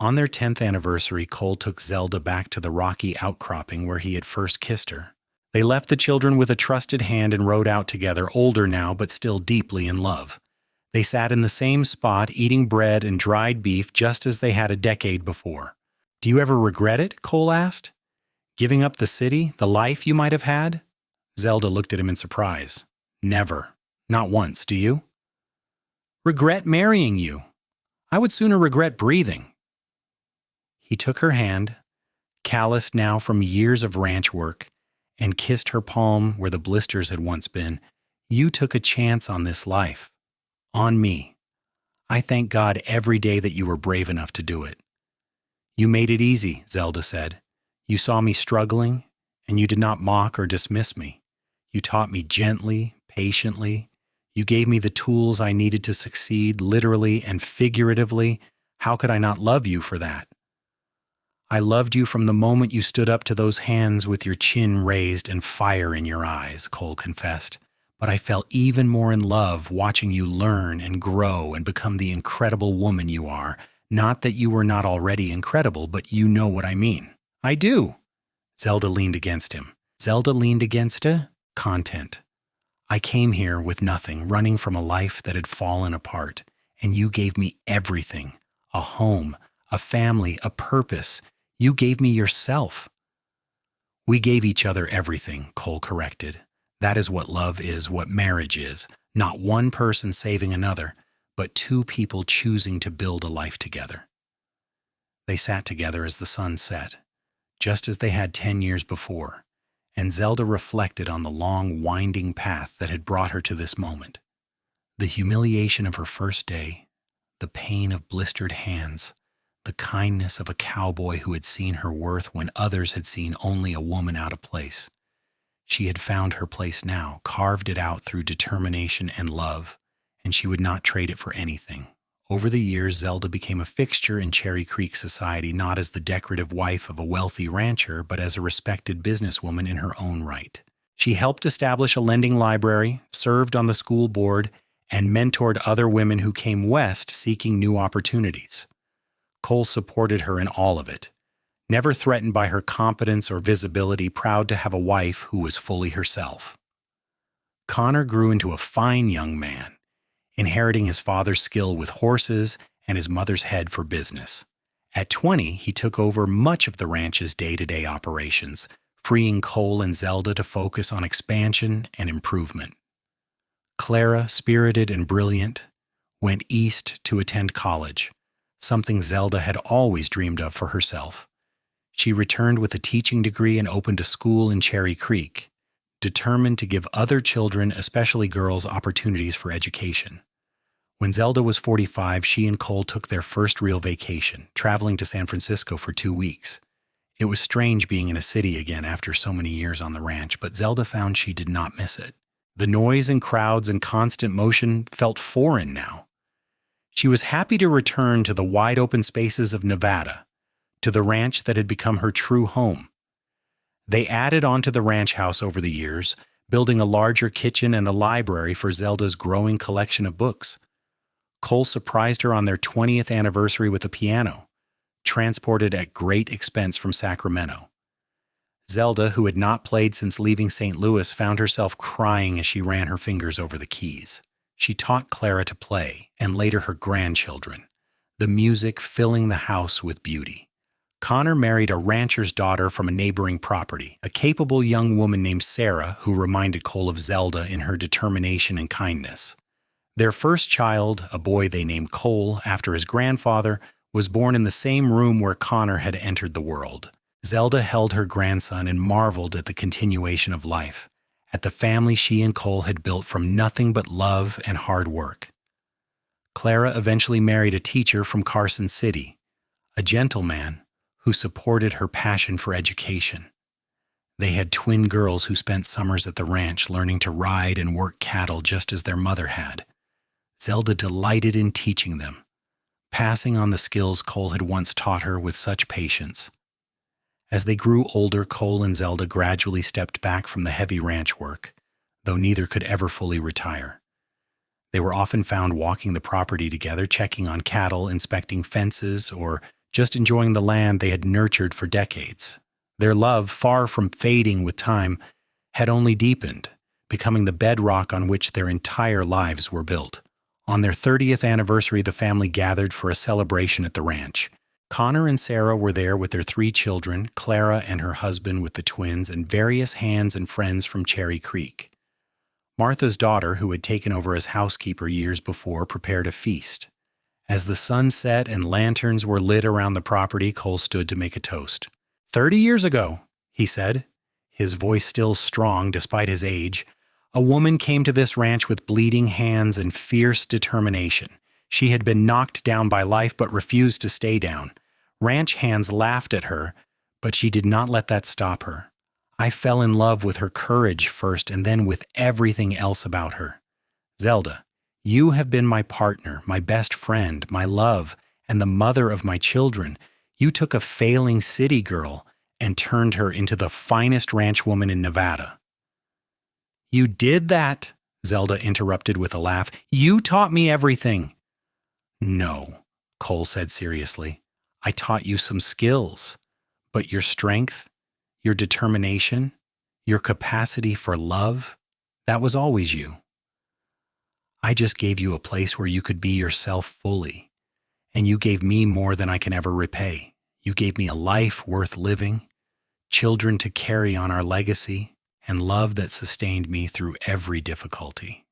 On their 10th anniversary, Cole took Zelda back to the rocky outcropping where he had first kissed her. They left the children with a trusted hand and rode out together, older now but still deeply in love. They sat in the same spot, eating bread and dried beef just as they had a decade before. "Do you ever regret it?" Cole asked. "Giving up the city, the life you might have had?" Zelda looked at him in surprise. "Never. Not once, do you?" "Regret marrying you? I would sooner regret breathing." He took her hand, calloused now from years of ranch work, and kissed her palm where the blisters had once been. "You took a chance on this life. On me. I thank God every day that you were brave enough to do it." "You made it easy," Zelda said. "You saw me struggling, and you did not mock or dismiss me. You taught me gently, patiently. You gave me the tools I needed to succeed, literally and figuratively. How could I not love you for that?" "I loved you from the moment you stood up to those hands with your chin raised and fire in your eyes," Cole confessed. "But I fell even more in love watching you learn and grow and become the incredible woman you are. Not that you were not already incredible, but you know what I mean." "I do." Zelda leaned against him. Zelda leaned against content. "I came here with nothing, running from a life that had fallen apart, and you gave me everything. A home, a family, a purpose. You gave me yourself." "We gave each other everything," Cole corrected. "That is what love is, what marriage is. Not one person saving another, but 2 people choosing to build a life together." They sat together as the sun set, just as they had 10 years before, and Zelda reflected on the long, winding path that had brought her to this moment. The humiliation of her first day, the pain of blistered hands, the kindness of a cowboy who had seen her worth when others had seen only a woman out of place. She had found her place now, carved it out through determination and love, and she would not trade it for anything. Over the years, Zelda became a fixture in Cherry Creek society, not as the decorative wife of a wealthy rancher, but as a respected businesswoman in her own right. She helped establish a lending library, served on the school board, and mentored other women who came west seeking new opportunities. Cole supported her in all of it, never threatened by her competence or visibility, proud to have a wife who was fully herself. Connor grew into a fine young man, inheriting his father's skill with horses and his mother's head for business. At 20, he took over much of the ranch's day-to-day operations, freeing Cole and Zelda to focus on expansion and improvement. Clara, spirited and brilliant, went east to attend college, something Zelda had always dreamed of for herself. She returned with a teaching degree and opened a school in Cherry Creek, determined to give other children, especially girls, opportunities for education. When Zelda was 45, she and Cole took their first real vacation, traveling to San Francisco for 2 weeks. It was strange being in a city again after so many years on the ranch, but Zelda found she did not miss it. The noise and crowds and constant motion felt foreign now. She was happy to return to the wide-open spaces of Nevada, to the ranch that had become her true home. They added onto the ranch house over the years, building a larger kitchen and a library for Zelda's growing collection of books. Cole surprised her on their 20th anniversary with a piano, transported at great expense from Sacramento. Zelda, who had not played since leaving St. Louis, found herself crying as she ran her fingers over the keys. She taught Clara to play, and later her grandchildren, the music filling the house with beauty. Connor married a rancher's daughter from a neighboring property, a capable young woman named Sarah who reminded Cole of Zelda in her determination and kindness. Their first child, a boy they named Cole after his grandfather, was born in the same room where Connor had entered the world. Zelda held her grandson and marveled at the continuation of life, at the family she and Cole had built from nothing but love and hard work. Clara eventually married a teacher from Carson City, a gentleman who supported her passion for education. They had twin girls who spent summers at the ranch learning to ride and work cattle just as their mother had. Zelda delighted in teaching them, passing on the skills Cole had once taught her with such patience. As they grew older, Cole and Zelda gradually stepped back from the heavy ranch work, though neither could ever fully retire. They were often found walking the property together, checking on cattle, inspecting fences, or just enjoying the land they had nurtured for decades. Their love, far from fading with time, had only deepened, becoming the bedrock on which their entire lives were built. On their 30th anniversary, the family gathered for a celebration at the ranch. Connor and Sarah were there with their 3 children, Clara and her husband with the twins, and various hands and friends from Cherry Creek. Martha's daughter, who had taken over as housekeeper years before, prepared a feast. As the sun set and lanterns were lit around the property, Cole stood to make a toast. 30 years ago, he said, his voice still strong despite his age, a woman came to this ranch with bleeding hands and fierce determination. She had been knocked down by life but refused to stay down. Ranch hands laughed at her, but she did not let that stop her. I fell in love with her courage first and then with everything else about her. Zelda, you have been my partner, my best friend, my love, and the mother of my children. You took a failing city girl and turned her into the finest ranch woman in Nevada. You did that, Zelda interrupted with a laugh. You taught me everything. No, Cole said seriously. I taught you some skills, but your strength, your determination, your capacity for love, that was always you. I just gave you a place where you could be yourself fully, and you gave me more than I can ever repay. You gave me a life worth living, children to carry on our legacy, and love that sustained me through every difficulty.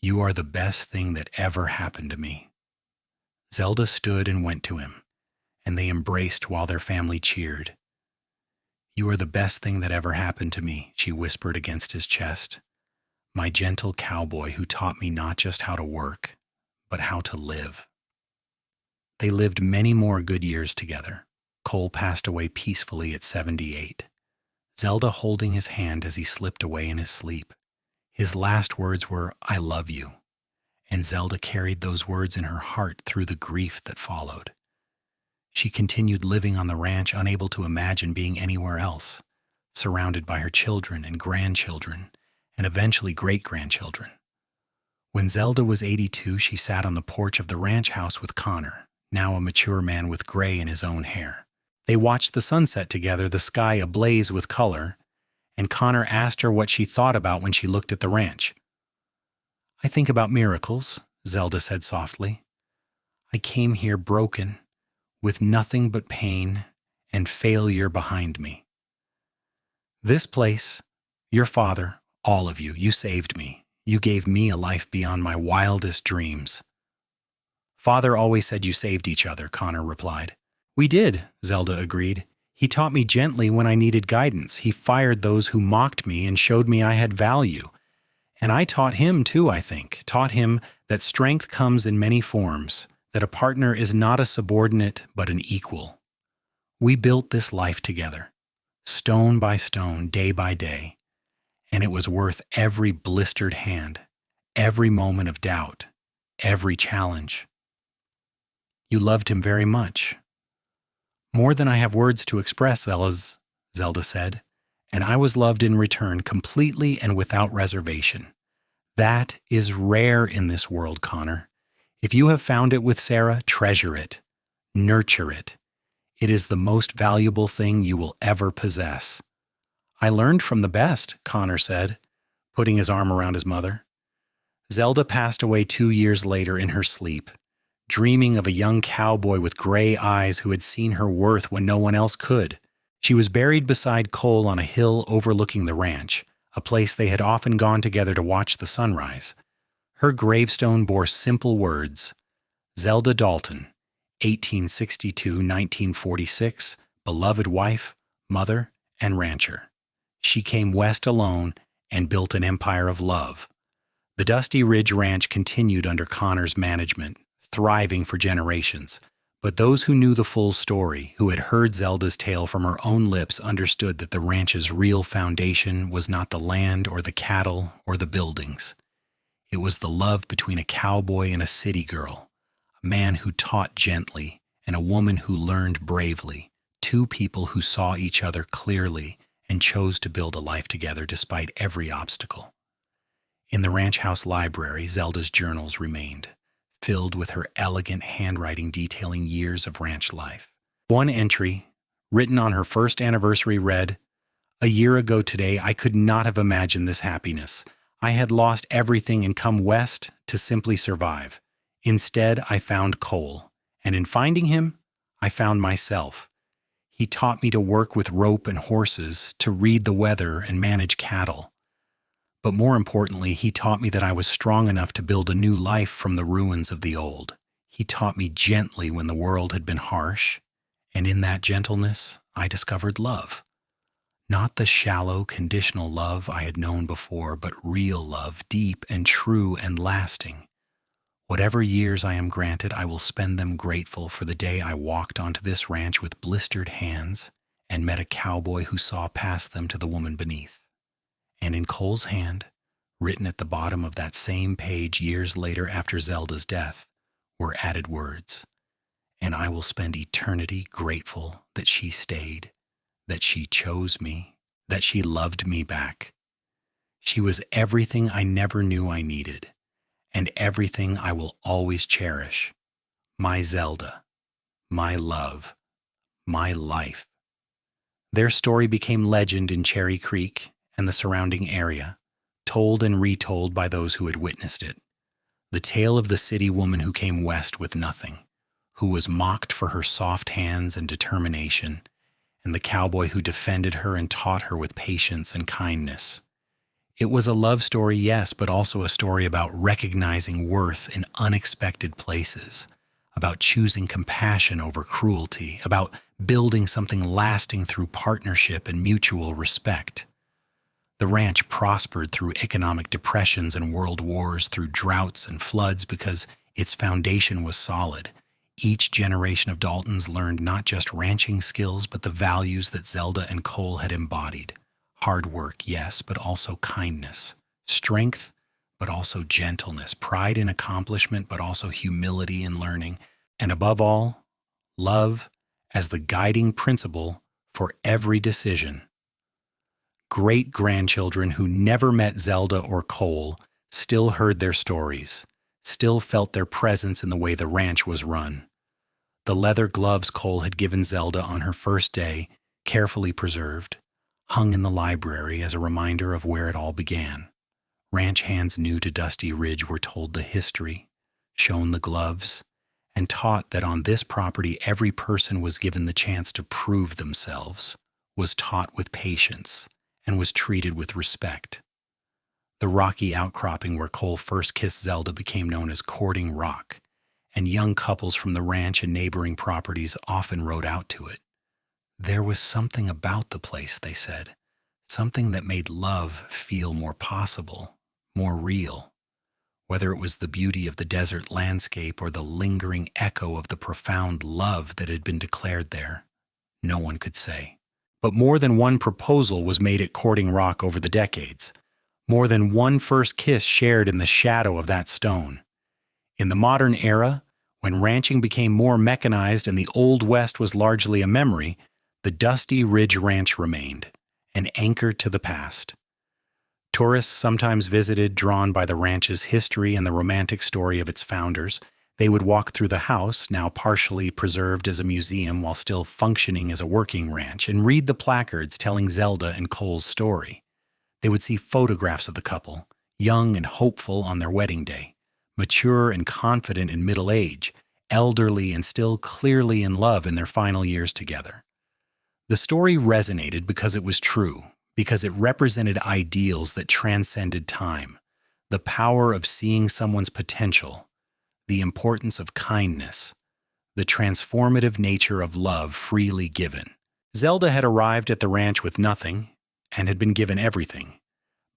You are the best thing that ever happened to me. Zelda stood and went to him, and they embraced while their family cheered. You are the best thing that ever happened to me, she whispered against his chest. My gentle cowboy who taught me not just how to work, but how to live. They lived many more good years together. Cole passed away peacefully at 78. Zelda holding his hand as he slipped away in his sleep. His last words were, I love you, and Zelda carried those words in her heart through the grief that followed. She continued living on the ranch, unable to imagine being anywhere else, surrounded by her children and grandchildren, and eventually great-grandchildren. When Zelda was 82, she sat on the porch of the ranch house with Connor, now a mature man with gray in his own hair. They watched the sunset together, the sky ablaze with color, and Connor asked her what she thought about when she looked at the ranch. I think about miracles, Zelda said softly. I came here broken, with nothing but pain and failure behind me. This place, your father, all of you, you saved me. You gave me a life beyond my wildest dreams. Father always said you saved each other, Connor replied. We did, Zelda agreed. He taught me gently when I needed guidance. He fired those who mocked me and showed me I had value. And I taught him too, I think. Taught him that strength comes in many forms, that a partner is not a subordinate but an equal. We built this life together, stone by stone, day by day, and it was worth every blistered hand, every moment of doubt, every challenge. You loved him very much. More than I have words to express, Zelda said, and I was loved in return completely and without reservation. That is rare in this world, Connor. If you have found it with Sarah, treasure it. Nurture it. It is the most valuable thing you will ever possess. I learned from the best, Connor said, putting his arm around his mother. Zelda passed away 2 years later in her sleep, dreaming of a young cowboy with gray eyes who had seen her worth when no one else could. She was buried beside Cole on a hill overlooking the ranch, a place they had often gone together to watch the sunrise. Her gravestone bore simple words: Zelda Dalton, 1862-1946, beloved wife, mother, and rancher. She came west alone and built an empire of love. The Dusty Ridge Ranch continued under Connor's management, thriving for generations. But those who knew the full story, who had heard Zelda's tale from her own lips, understood that the ranch's real foundation was not the land or the cattle or the buildings. It was the love between a cowboy and a city girl, a man who taught gently and a woman who learned bravely, two people who saw each other clearly and chose to build a life together despite every obstacle. In the ranch house library, Zelda's journals remained, filled with her elegant handwriting detailing years of ranch life. One entry, written on her first anniversary, read, "A year ago today, I could not have imagined this happiness. I had lost everything and come west to simply survive. Instead, I found Cole, and in finding him, I found myself. He taught me to work with rope and horses, to read the weather and manage cattle. But more importantly, he taught me that I was strong enough to build a new life from the ruins of the old. He taught me gently when the world had been harsh, and in that gentleness, I discovered love. Not the shallow, conditional love I had known before, but real love, deep and true and lasting. Whatever years I am granted, I will spend them grateful for the day I walked onto this ranch with blistered hands and met a cowboy who saw past them to the woman beneath." And in Cole's hand, written at the bottom of that same page years later after Zelda's death, were added words, "And I will spend eternity grateful that she stayed, that she chose me, that she loved me back. She was everything I never knew I needed, and everything I will always cherish. My Zelda, my love, my life." Their story became legend in Cherry Creek and the surrounding area, told and retold by those who had witnessed it. The tale of the city woman who came west with nothing, who was mocked for her soft hands and determination, and the cowboy who defended her and taught her with patience and kindness. It was a love story, yes, but also a story about recognizing worth in unexpected places, about choosing compassion over cruelty, about building something lasting through partnership and mutual respect. The ranch prospered through economic depressions and world wars, through droughts and floods, because its foundation was solid. Each generation of Daltons learned not just ranching skills, but the values that Zelda and Cole had embodied. Hard work, yes, but also kindness. Strength, but also gentleness. Pride in accomplishment, but also humility in learning. And above all, love as the guiding principle for every decision. Great-grandchildren who never met Zelda or Cole still heard their stories, still felt their presence in the way the ranch was run. The leather gloves Cole had given Zelda on her first day, carefully preserved, hung in the library as a reminder of where it all began. Ranch hands new to Dusty Ridge were told the history, shown the gloves, and taught that on this property every person was given the chance to prove themselves, was taught with patience, and was treated with respect. The rocky outcropping where Cole first kissed Zelda became known as Courting Rock, and young couples from the ranch and neighboring properties often rode out to it. There was something about the place, they said, something that made love feel more possible, more real. Whether it was the beauty of the desert landscape or the lingering echo of the profound love that had been declared there, no one could say. But more than one proposal was made at Courting Rock over the decades. More than one first kiss shared in the shadow of that stone. In the modern era, When ranching became more mechanized and the Old West was largely a memory, the Dusty Ridge Ranch remained, an anchor to the past. Tourists sometimes visited, drawn by the ranch's history and the romantic story of its founders. They would walk through the house, now partially preserved as a museum while still functioning as a working ranch, and read the placards telling Zelda and Cole's story. They would see photographs of the couple, young and hopeful on their wedding day, mature and confident in middle age, elderly and still clearly in love in their final years together. The story resonated because it was true, because it represented ideals that transcended time, the power of seeing someone's potential, the importance of kindness, the transformative nature of love freely given. Zelda had arrived at the ranch with nothing and had been given everything,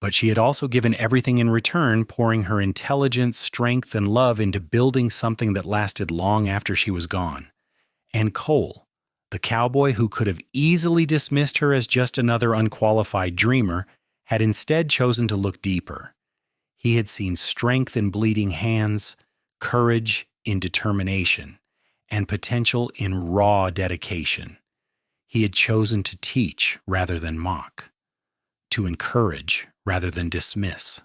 but she had also given everything in return, pouring her intelligence, strength, and love into building something that lasted long after she was gone. And Cole, the cowboy who could have easily dismissed her as just another unqualified dreamer, had instead chosen to look deeper. He had seen strength in bleeding hands, courage in determination, and potential in raw dedication. He had chosen to teach rather than mock, to encourage rather than dismiss,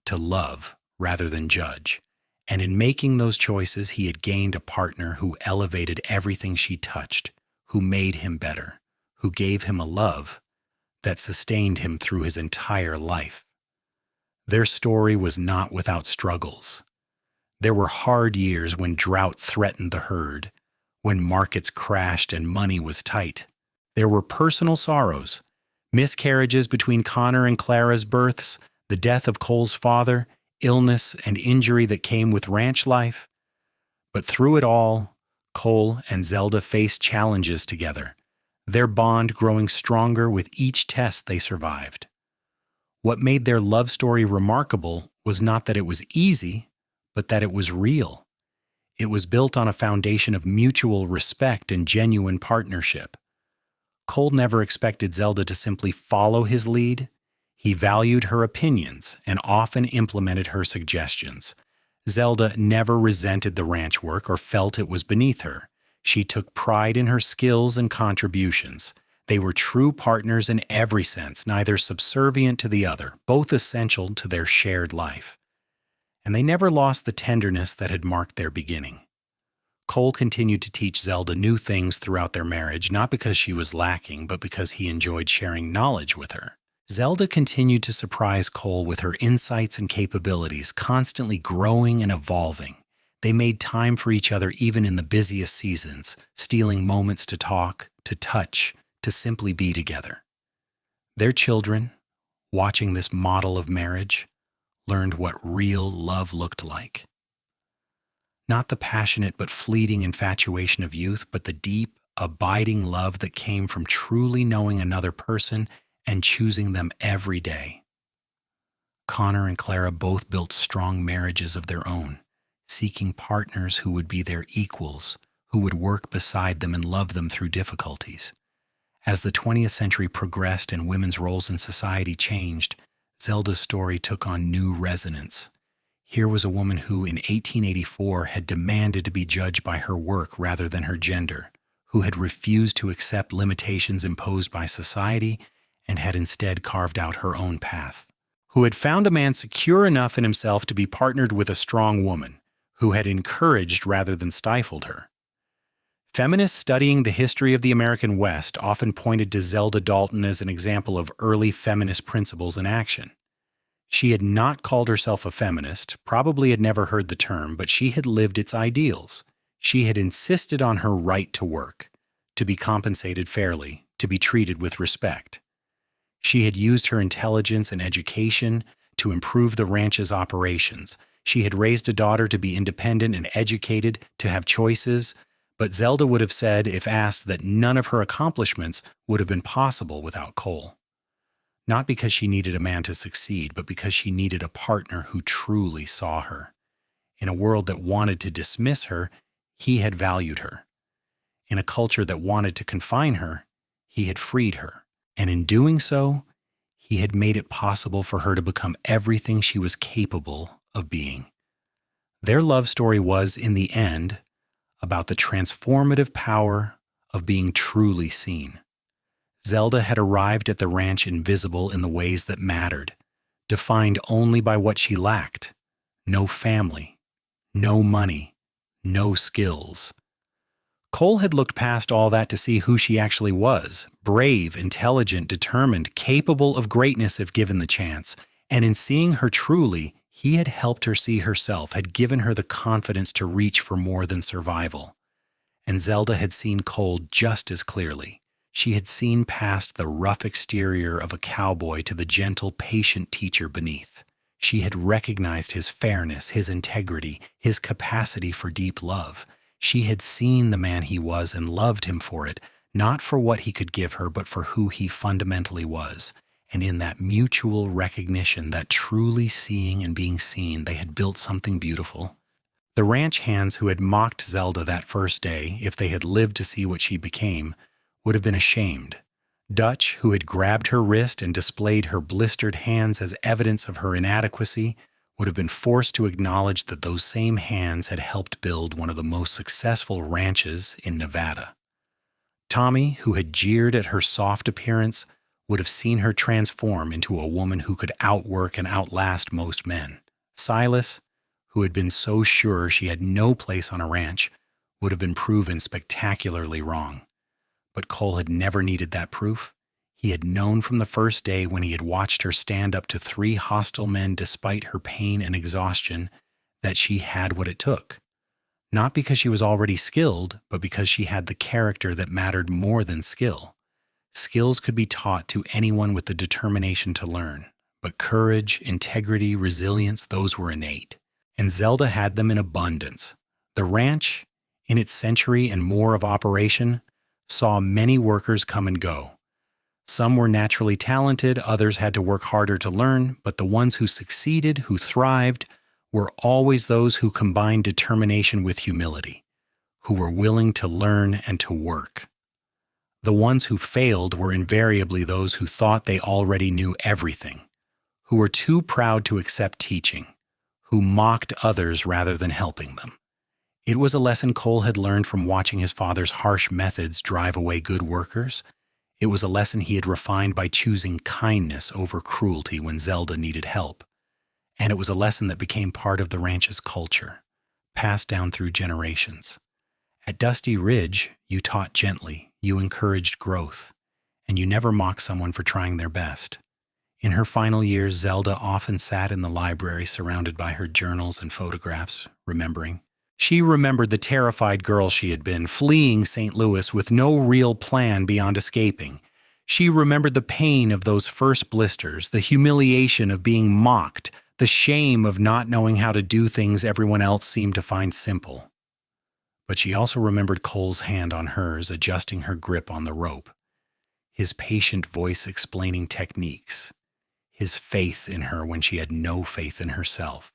to love rather than judge. And in making those choices, he had gained a partner who elevated everything she touched, who made him better, who gave him a love that sustained him through his entire life. Their story was not without struggles. There were hard years when drought threatened the herd, when markets crashed and money was tight. There were personal sorrows, miscarriages between Connor and Clara's births, the death of Cole's father, illness and injury that came with ranch life. But through it all, Cole and Zelda faced challenges together, their bond growing stronger with each test they survived. What made their love story remarkable was not that it was easy, but that it was real. It was built on a foundation of mutual respect and genuine partnership. Cole never expected Zelda to simply follow his lead. He valued her opinions and often implemented her suggestions. Zelda never resented the ranch work or felt it was beneath her. She took pride in her skills and contributions. They were true partners in every sense, neither subservient to the other, both essential to their shared life. And they never lost the tenderness that had marked their beginning. Cole continued to teach Zelda new things throughout their marriage, not because she was lacking, but because he enjoyed sharing knowledge with her. Zelda continued to surprise Cole with her insights and capabilities, constantly growing and evolving. They made time for each other even in the busiest seasons, stealing moments to talk, to touch, to simply be together. Their children, watching this model of marriage, learned what real love looked like. Not the passionate but fleeting infatuation of youth, but the deep, abiding love that came from truly knowing another person and choosing them every day. Connor and Clara both built strong marriages of their own, seeking partners who would be their equals, who would work beside them and love them through difficulties. As the 20th century progressed and women's roles in society changed, Zelda's story took on new resonance. Here was a woman who, in 1884, had demanded to be judged by her work rather than her gender, who had refused to accept limitations imposed by society and had instead carved out her own path, who had found a man secure enough in himself to be partnered with a strong woman, who had encouraged rather than stifled her. Feminists studying the history of the American West often pointed to Zelda Dalton as an example of early feminist principles in action. She had not called herself a feminist, probably had never heard the term, but she had lived its ideals. She had insisted on her right to work, to be compensated fairly, to be treated with respect. She had used her intelligence and education to improve the ranch's operations. She had raised a daughter to be independent and educated, to have choices, but Zelda would have said, if asked, that none of her accomplishments would have been possible without Cole. Not because she needed a man to succeed, but because she needed a partner who truly saw her. In a world that wanted to dismiss her, he had valued her. In a culture that wanted to confine her, he had freed her. And in doing so, he had made it possible for her to become everything she was capable of being. Their love story was, in the end, about the transformative power of being truly seen. Zelda had arrived at the ranch invisible in the ways that mattered, defined only by what she lacked: no family, no money, no skills. Cole had looked past all that to see who she actually was: brave, intelligent, determined, capable of greatness if given the chance. And in seeing her truly, he had helped her see herself, had given her the confidence to reach for more than survival. And Zelda had seen Cole just as clearly. She had seen past the rough exterior of a cowboy to the gentle, patient teacher beneath. She had recognized his fairness, his integrity, his capacity for deep love. She had seen the man he was and loved him for it, not for what he could give her, but for who he fundamentally was. And in that mutual recognition, that truly seeing and being seen, they had built something beautiful. The ranch hands who had mocked Zelda that first day, if they had lived to see what she became, would have been ashamed. Dutch, who had grabbed her wrist and displayed her blistered hands as evidence of her inadequacy, would have been forced to acknowledge that those same hands had helped build one of the most successful ranches in Nevada. Tommy, who had jeered at her soft appearance, would have seen her transform into a woman who could outwork and outlast most men. Silas, who had been so sure she had no place on a ranch, would have been proven spectacularly wrong. But Cole had never needed that proof. He had known from the first day when he had watched her stand up to 3 hostile men despite her pain and exhaustion that she had what it took. Not because she was already skilled, but because she had the character that mattered more than skill. Skills could be taught to anyone with the determination to learn, but courage, integrity, resilience, those were innate. And Zelda had them in abundance. The ranch, in its century and more of operation, saw many workers come and go. Some were naturally talented, others had to work harder to learn, but the ones who succeeded, who thrived, were always those who combined determination with humility, who were willing to learn and to work. The ones who failed were invariably those who thought they already knew everything, who were too proud to accept teaching, who mocked others rather than helping them. It was a lesson Cole had learned from watching his father's harsh methods drive away good workers. It was a lesson he had refined by choosing kindness over cruelty when Zelda needed help. And it was a lesson that became part of the ranch's culture, passed down through generations. At Dusty Ridge, you taught gently, you encouraged growth, and you never mocked someone for trying their best. In her final years, Zelda often sat in the library surrounded by her journals and photographs, remembering. She remembered the terrified girl she had been, fleeing St. Louis with no real plan beyond escaping. She remembered the pain of those first blisters, the humiliation of being mocked, the shame of not knowing how to do things everyone else seemed to find simple. But she also remembered Cole's hand on hers, adjusting her grip on the rope, his patient voice explaining techniques, his faith in her when she had no faith in herself.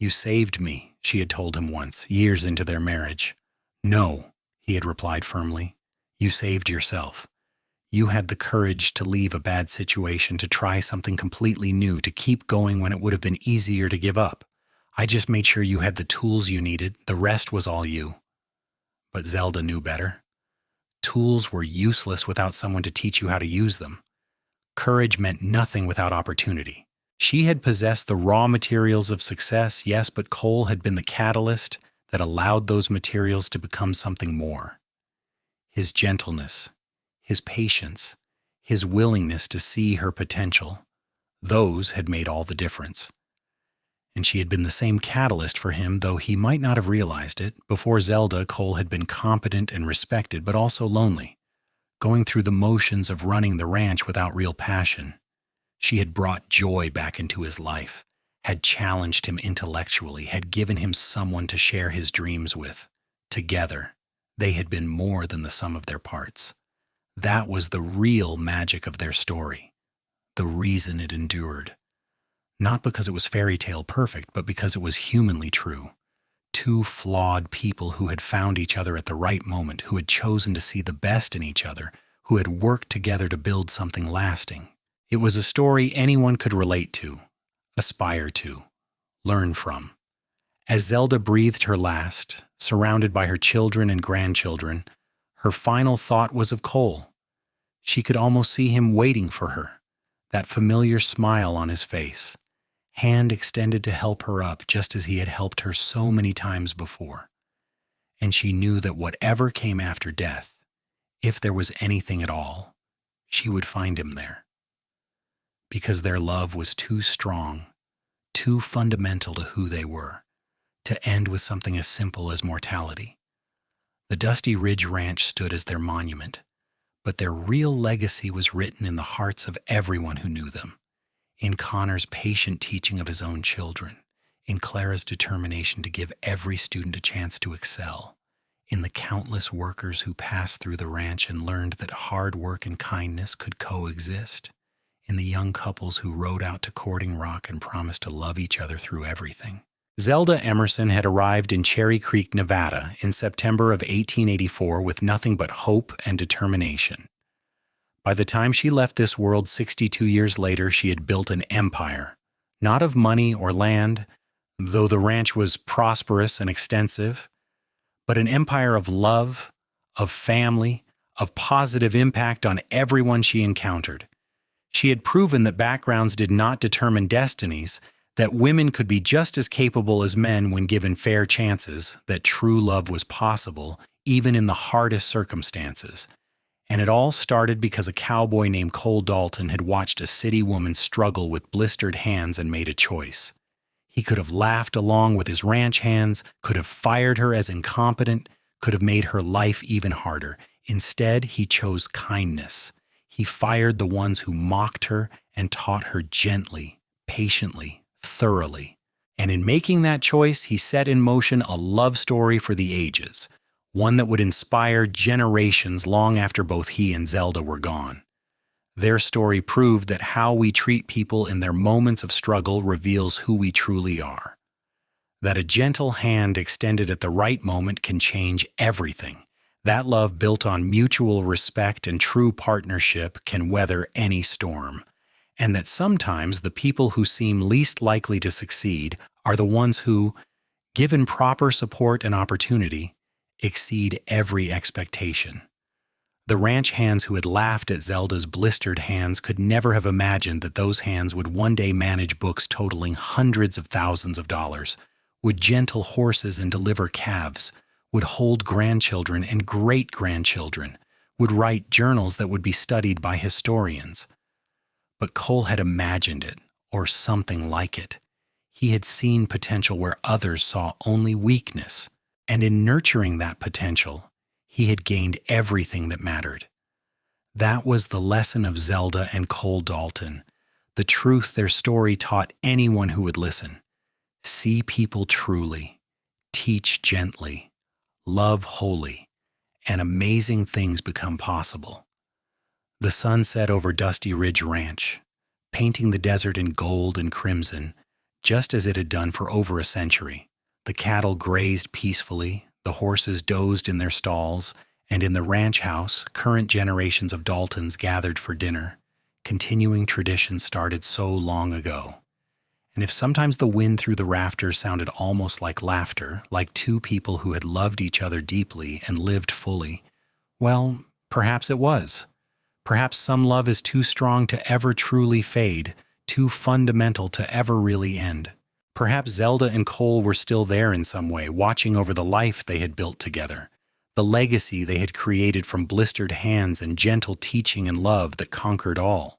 "You saved me," she had told him once, years into their marriage. "No," he had replied firmly. "You saved yourself. You had the courage to leave a bad situation, to try something completely new, to keep going when it would have been easier to give up. I just made sure you had the tools you needed. The rest was all you." But Zelda knew better. Tools were useless without someone to teach you how to use them. Courage meant nothing without opportunity. She had possessed the raw materials of success, yes, but Cole had been the catalyst that allowed those materials to become something more. His gentleness, his patience, his willingness to see her potential, those had made all the difference. And she had been the same catalyst for him, though he might not have realized it. Before Zelda, Cole had been competent and respected, but also lonely, going through the motions of running the ranch without real passion. She had brought joy back into his life, had challenged him intellectually, had given him someone to share his dreams with. Together, they had been more than the sum of their parts. That was the real magic of their story, the reason it endured. Not because it was fairy tale perfect, but because it was humanly true. Two flawed people who had found each other at the right moment, who had chosen to see the best in each other, who had worked together to build something lasting. It was a story anyone could relate to, aspire to, learn from. As Zelda breathed her last, surrounded by her children and grandchildren, her final thought was of Cole. She could almost see him waiting for her, that familiar smile on his face, hand extended to help her up just as he had helped her so many times before. And she knew that whatever came after death, if there was anything at all, she would find him there. Because their love was too strong, too fundamental to who they were, to end with something as simple as mortality. The Dusty Ridge Ranch stood as their monument, but their real legacy was written in the hearts of everyone who knew them, in Connor's patient teaching of his own children, in Clara's determination to give every student a chance to excel, in the countless workers who passed through the ranch and learned that hard work and kindness could coexist, in the young couples who rode out to Courting Rock and promised to love each other through everything. Zelda Emmerson had arrived in Cherry Creek, Nevada in September of 1884 with nothing but hope and determination. By the time she left this world 62 years later, she had built an empire, not of money or land, though the ranch was prosperous and extensive, but an empire of love, of family, of positive impact on everyone she encountered. She had proven that backgrounds did not determine destinies, that women could be just as capable as men when given fair chances, that true love was possible, even in the hardest circumstances. And it all started because a cowboy named Cole Dalton had watched a city woman struggle with blistered hands and made a choice. He could have laughed along with his ranch hands, could have fired her as incompetent, could have made her life even harder. Instead, he chose kindness. He fired the ones who mocked her and taught her gently, patiently, thoroughly. And in making that choice, he set in motion a love story for the ages, one that would inspire generations long after both he and Zelda were gone. Their story proved that how we treat people in their moments of struggle reveals who we truly are. That a gentle hand extended at the right moment can change everything. That love built on mutual respect and true partnership can weather any storm. And that sometimes the people who seem least likely to succeed are the ones who, given proper support and opportunity, exceed every expectation. The ranch hands who had laughed at Zelda's blistered hands could never have imagined that those hands would one day manage books totaling hundreds of thousands of dollars, would gentle horses and deliver calves, would hold grandchildren and great-grandchildren, would write journals that would be studied by historians. But Cole had imagined it, or something like it. He had seen potential where others saw only weakness, and in nurturing that potential, he had gained everything that mattered. That was the lesson of Zelda and Cole Dalton, the truth their story taught anyone who would listen. See people truly, teach gently, love wholly, and amazing things become possible. The sun set over Dusty Ridge Ranch, painting the desert in gold and crimson, just as it had done for over a century. The cattle grazed peacefully, the horses dozed in their stalls, and in the ranch house, current generations of Daltons gathered for dinner, continuing traditions started so long ago. And if sometimes the wind through the rafters sounded almost like laughter, like two people who had loved each other deeply and lived fully, well, perhaps it was. Perhaps some love is too strong to ever truly fade, too fundamental to ever really end. Perhaps Zelda and Cole were still there in some way, watching over the life they had built together, the legacy they had created from blistered hands and gentle teaching and love that conquered all.